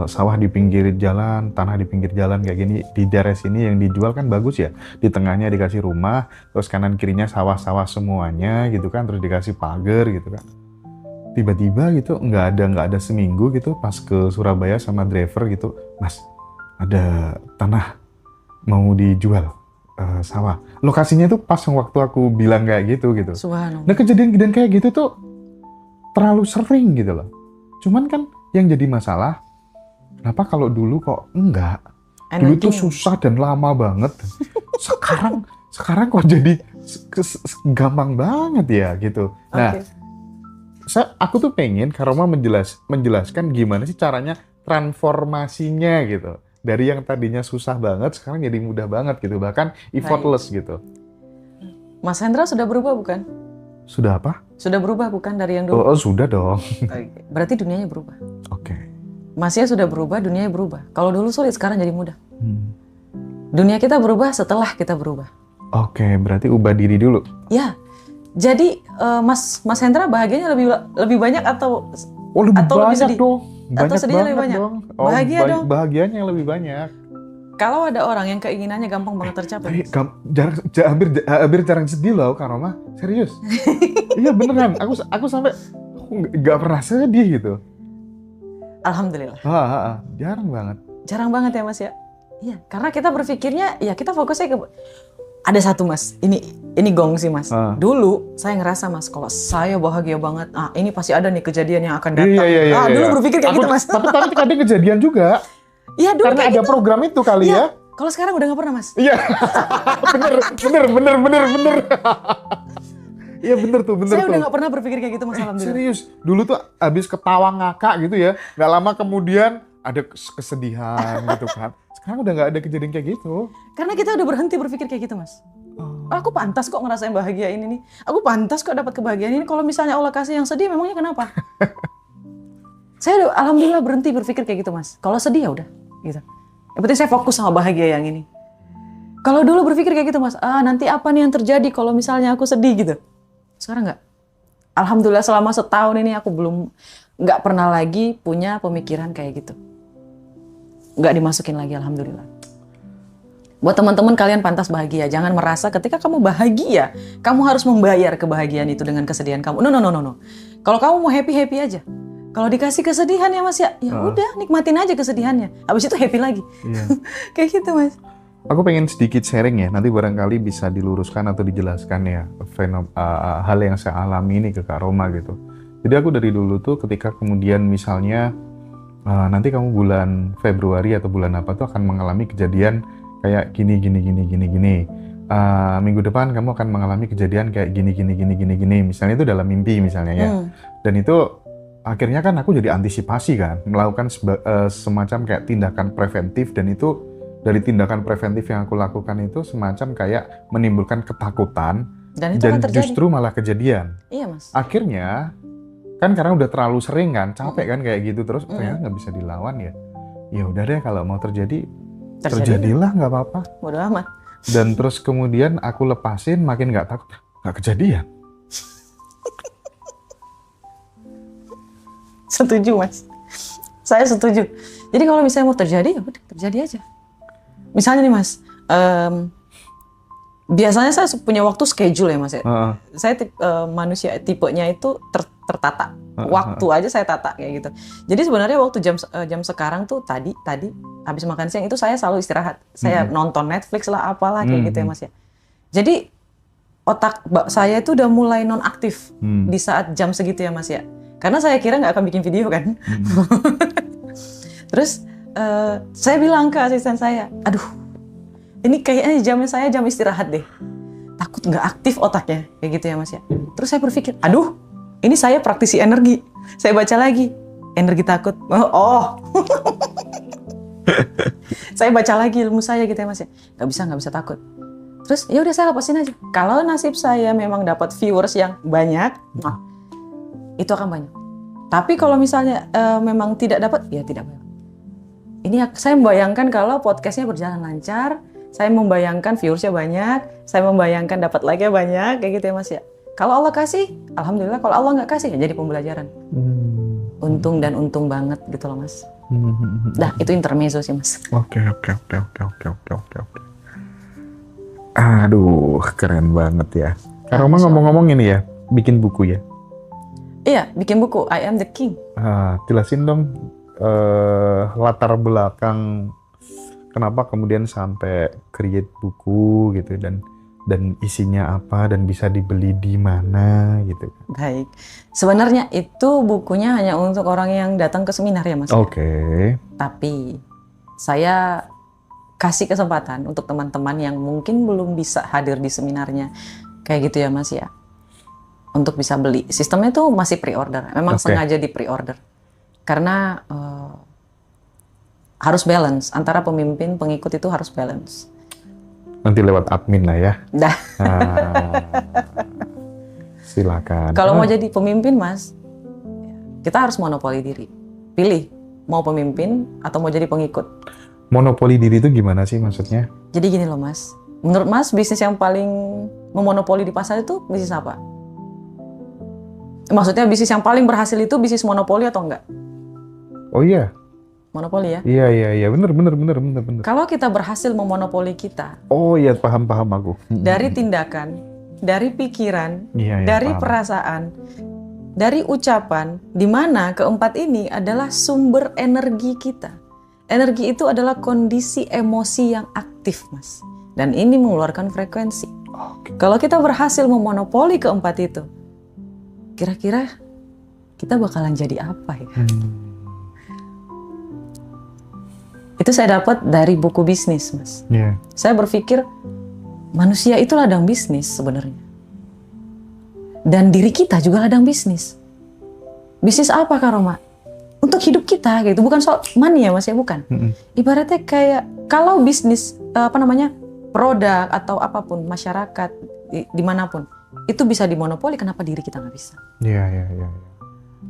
sawah di pinggir jalan, tanah di pinggir jalan kayak gini, di daerah sini yang dijual kan bagus ya, di tengahnya dikasih rumah, terus kanan kirinya sawah-sawah semuanya gitu kan, terus dikasih pagar gitu kan. Tiba-tiba gitu nggak ada seminggu gitu pas ke Surabaya sama driver gitu, Mas ada tanah mau dijual, sawah. Lokasinya tuh pas waktu aku bilang kayak gitu.
Subhanallah.
Nah kejadian-kejadian kayak gitu tuh terlalu sering gitu loh. Cuman kan yang jadi masalah, kenapa kalau dulu kok enggak? Dulu tuh susah dan lama banget. Sekarang kok jadi gampang banget ya gitu. Nah, aku tuh pengen Karoma menjelaskan gimana sih caranya transformasinya gitu. Dari yang tadinya susah banget, sekarang jadi mudah banget gitu. Bahkan effortless gitu.
Mas Hendra sudah berubah bukan?
Sudah apa?
Sudah berubah bukan dari yang dulu?
Oh sudah dong.
Berarti dunianya berubah.
Oke.
Masnya sudah berubah, dunianya berubah. Kalau dulu sulit, sekarang jadi mudah. Dunia kita berubah setelah kita berubah.
Oke, berarti ubah diri dulu.
Ya, jadi Mas Hendra bahagianya lebih banyak atau
lebih banyak
sedih?
Dong.
Atau sedihnya lebih banyak?
Dong.
Bahagia dong.
Bahagianya yang lebih banyak.
Kalau ada orang yang keinginannya gampang banget tercapai.
Hampir jarang sedih loh, Kak Roma. Serius. Iya beneran. Aku sampai nggak pernah sedih gitu.
Alhamdulillah.
Jarang banget.
Jarang banget ya Mas ya. Iya, karena kita berpikirnya ya kita fokusnya ke ada satu Mas. Ini gong sih Mas. Dulu saya ngerasa Mas kalau saya bahagia banget. Ini pasti ada nih kejadian yang akan datang.
Iya.
Dulu berpikir kayak gitu Mas.
Tapi kadang kejadian juga.
Iya dulu
karena ada gitu. Program itu kali ya.
Kalau sekarang udah nggak pernah Mas.
Iya. bener. Iya bener tuh.
Saya udah nggak pernah berpikir kayak gitu Mas. Alhamdulillah.
Serius. Dulu tuh abis ketawa ngakak gitu ya. Nggak lama kemudian ada kesedihan gitu kan. Sekarang udah nggak ada kejadian kayak gitu.
Karena kita udah berhenti berpikir kayak gitu Mas. Aku pantas kok ngerasain bahagia ini nih. Aku pantas kok dapat kebahagiaan ini. Kalau misalnya Allah kasih yang sedih, memangnya kenapa? Saya udah alhamdulillah berhenti berpikir kayak gitu Mas. Kalau sedih ya udah gitu. Yang penting saya fokus sama bahagia yang ini. Kalau dulu berpikir kayak gitu Mas, nanti apa nih yang terjadi kalau misalnya aku sedih gitu. Sekarang nggak. Alhamdulillah selama setahun ini aku nggak pernah lagi punya pemikiran kayak gitu. Nggak dimasukin lagi alhamdulillah. Buat teman-teman kalian pantas bahagia. Jangan merasa ketika kamu bahagia, kamu harus membayar kebahagiaan itu dengan kesedihan kamu. No. Kalau kamu mau happy aja. Kalau dikasih kesedihan ya Mas ya udah nikmatin aja kesedihannya. Habis itu happy lagi. Iya. Kayak gitu Mas.
Aku pengen sedikit sharing ya. Nanti barangkali bisa diluruskan atau dijelaskan ya hal yang saya alami ini ke Kak Roma gitu. Jadi aku dari dulu tuh ketika kemudian misalnya nanti kamu bulan Februari atau bulan apa tuh akan mengalami kejadian kayak gini. Minggu depan kamu akan mengalami kejadian kayak gini. Misalnya itu dalam mimpi misalnya ya. Dan itu akhirnya kan aku jadi antisipasi kan, melakukan semacam kayak tindakan preventif, dan itu dari tindakan preventif yang aku lakukan itu semacam kayak menimbulkan ketakutan dan justru malah kejadian.
Iya Mas.
Akhirnya kan karena udah terlalu sering kan, capek kan kayak gitu terus ternyata nggak bisa dilawan ya. Ya udah deh kalau mau terjadilah nggak apa-apa.
Bodo amat.
Dan terus kemudian aku lepasin makin nggak takut, nggak kejadian.
Setuju Mas. Saya setuju. Jadi kalau misalnya mau terjadi, ya udah terjadi aja. Misalnya nih Mas, biasanya saya punya waktu schedule ya Mas ya. Saya manusia tipenya itu tertata. Waktu aja saya tata kayak gitu. Jadi sebenarnya waktu jam sekarang tuh tadi habis makan siang itu saya selalu istirahat. Saya nonton Netflix lah apalah kayak gitu ya Mas ya. Jadi otak saya itu udah mulai nonaktif di saat jam segitu ya Mas ya. Karena saya kira nggak akan bikin video kan. Terus saya bilang ke asisten saya, aduh ini kayaknya jam istirahat deh. Takut nggak aktif otaknya, kayak gitu ya Mas ya. Terus saya berpikir, aduh, ini saya praktisi energi. Saya baca lagi, energi takut. Oh. Saya baca lagi ilmu saya gitu ya Mas ya. Nggak bisa takut. Terus ya udah saya lepasin aja. Kalau nasib saya memang dapat viewers yang banyak, itu akan banyak. Tapi kalau misalnya memang tidak dapat, ya tidak banyak. Ini saya membayangkan kalau podcastnya berjalan lancar, saya membayangkan viewersnya banyak, saya membayangkan dapat like-nya banyak, kayak gitu ya Mas ya. Kalau Allah kasih, alhamdulillah. Kalau Allah nggak kasih, ya jadi pembelajaran. Untung dan untung banget gitu loh Mas. Dah, itu intermezzo sih Mas.
Oke. Aduh, keren banget ya. Kak Roma ngomong-ngomong ini ya, bikin buku ya?
Iya, bikin buku I Am the King.
Jelasin dong latar belakang kenapa kemudian sampai create buku gitu dan isinya apa dan bisa dibeli di mana gitu.
Baik, sebenarnya itu bukunya hanya untuk orang yang datang ke seminar ya Mas.
Oke.
Tapi saya kasih kesempatan untuk teman-teman yang mungkin belum bisa hadir di seminarnya, kayak gitu ya Mas ya, untuk bisa beli. Sistemnya tuh masih pre-order, memang sengaja di pre-order. Karena harus balance, antara pemimpin, pengikut itu harus balance.
Nanti lewat admin lah ya.
Dah.
Silakan.
Kalau mau jadi pemimpin Mas, kita harus monopoli diri. Pilih, mau pemimpin atau mau jadi pengikut.
Monopoli diri itu gimana sih maksudnya?
Jadi gini loh Mas, menurut Mas bisnis yang paling memonopoli di pasar itu bisnis apa? Maksudnya bisnis yang paling berhasil itu bisnis monopoli atau enggak?
Oh iya.
Monopoli ya?
Iya, bener.
Kalau kita berhasil memonopoli kita.
Oh iya, paham aku.
Dari tindakan, dari pikiran,
iya,
dari
paham.
perasaan, dari ucapan, di mana keempat ini adalah sumber energi kita. Energi itu adalah kondisi emosi yang aktif, Mas. Dan ini mengeluarkan frekuensi. Kalau kita berhasil memonopoli keempat itu, kira-kira kita bakalan jadi apa ya? Itu saya dapat dari buku bisnis, Mas.
Yeah.
Saya berpikir manusia itu ladang bisnis sebenarnya. Dan diri kita juga ladang bisnis. Bisnis apa Kak Roma? Untuk hidup kita gitu, bukan soal money ya Mas ya, bukan. Ibaratnya kayak kalau bisnis produk atau apapun masyarakat dimanapun itu bisa dimonopoli, kenapa diri kita nggak bisa?
Iya.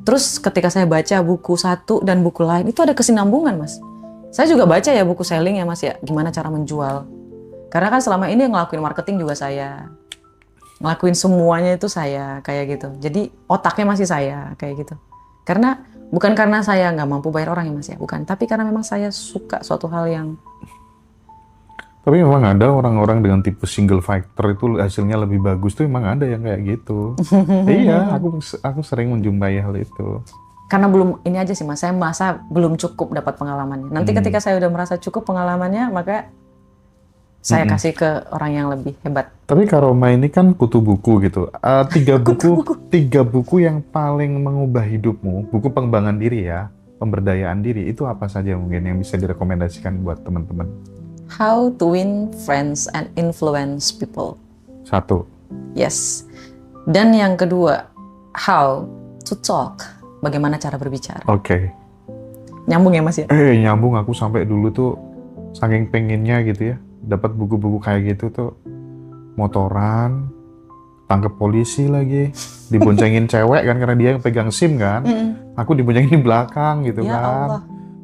Terus ketika saya baca buku satu dan buku lain itu ada kesinambungan Mas. Saya juga baca ya buku selling ya Mas ya, gimana cara menjual. Karena kan selama ini yang ngelakuin marketing juga saya. Ngelakuin semuanya itu saya, kayak gitu. Jadi otaknya masih saya, kayak gitu. Karena bukan karena saya nggak mampu bayar orang ya Mas ya, bukan. Tapi karena memang saya suka suatu hal yang...
Tapi memang ada orang-orang dengan tipe single factor itu hasilnya lebih bagus tuh, memang ada yang kayak gitu. Iya, aku sering menjumpai hal itu.
Karena belum, ini aja sih Mas, saya merasa belum cukup dapat pengalamannya. Nanti ketika saya udah merasa cukup pengalamannya, maka saya kasih ke orang yang lebih hebat.
Tapi Kak Roma ini kan kutu buku gitu. Tiga buku yang paling mengubah hidupmu, buku pengembangan diri ya, pemberdayaan diri, itu apa saja mungkin yang bisa direkomendasikan buat teman-teman?
How to win friends and influence people.
1.
Yes. Dan yang kedua, how to talk. Bagaimana cara berbicara.
Oke.
Nyambung ya Mas ya?
Nyambung. Aku sampai dulu tuh saking pengennya gitu ya, dapat buku-buku kayak gitu tuh, motoran, tangkep polisi lagi, diboncengin cewek kan karena dia yang pegang SIM kan. Aku diboncengin di belakang gitu
ya
kan.
Allah.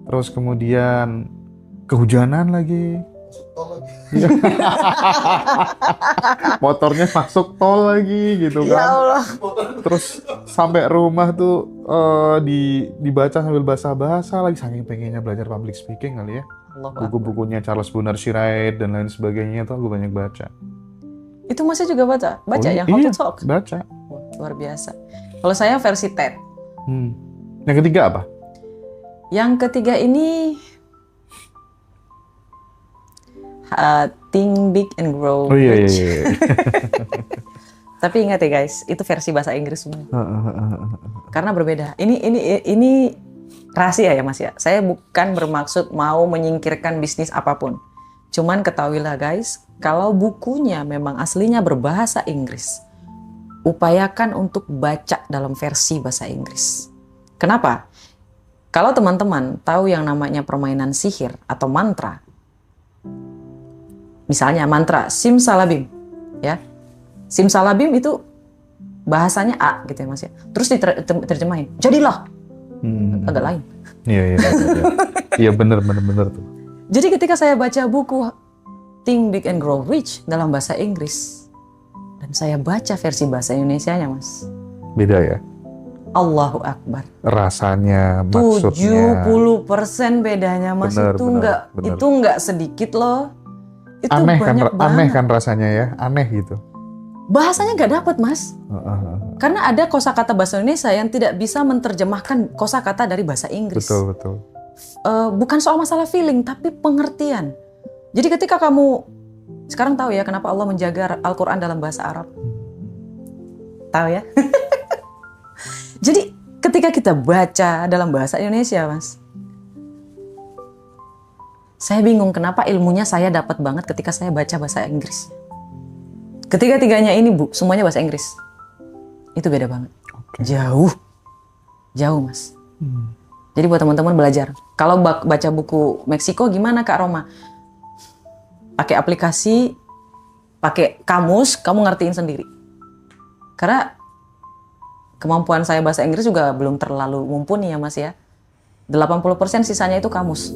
Terus kemudian kehujanan lagi. Motornya masuk tol lagi gitu kan.
Ya Allah.
Terus sampai rumah tuh dibaca sambil bahasa-bahasa lagi, saking pengennya belajar public speaking kali ya. Buku-bukunya Charles Bonar Sirait dan lain sebagainya tuh aku banyak baca.
Itu Masnya juga baca? Yang How to Talk?
Baca.
Wah, luar biasa. Kalau saya versi TED.
Yang ketiga apa?
Yang ketiga ini Think Big and Grow Rich.
Iya.
Tapi ingat ya guys, itu versi bahasa Inggris semua. Karena berbeda. Ini rahasia ya Mas ya. Saya bukan bermaksud mau menyingkirkan bisnis apapun. Cuman ketahuilah guys, kalau bukunya memang aslinya berbahasa Inggris, upayakan untuk baca dalam versi bahasa Inggris. Kenapa? Kalau teman-teman tahu yang namanya permainan sihir atau mantra, misalnya mantra simsalabim, ya. Simsalabim itu bahasanya A gitu ya Mas ya. Terus diterjemahin, jadilah. Agak lain.
Iya. Iya bener tuh.
Jadi ketika saya baca buku Think Big and Grow Rich dalam bahasa Inggris, dan saya baca versi bahasa Indonesianya Mas,
Beda ya.
Allahu Akbar.
Rasanya, maksudnya.
70% bedanya Mas.
Bener.
Itu nggak sedikit loh. Itu
Aneh
banyak banget.
aneh kan rasanya ya, aneh gitu.
Bahasanya nggak dapet Mas. Karena ada kosakata bahasa Indonesia yang tidak bisa menerjemahkan kosakata dari bahasa Inggris.
Betul.
Bukan soal masalah feeling, tapi pengertian. Jadi ketika kamu sekarang tahu ya kenapa Allah menjaga Al-Quran dalam bahasa Arab. Tahu ya? Jadi ketika kita baca dalam bahasa Indonesia, Mas, saya bingung kenapa ilmunya saya dapat banget ketika saya baca bahasa Inggris. Ketiga-tiganya ini Bu, semuanya bahasa Inggris. Itu beda banget. Jauh, Mas. Jadi buat teman-teman belajar. Kalau baca buku Meksiko gimana Kak Roma? Pakai aplikasi, pakai kamus, kamu ngertiin sendiri. Karena kemampuan saya bahasa Inggris juga belum terlalu mumpuni ya Mas ya. 80% sisanya itu kamus.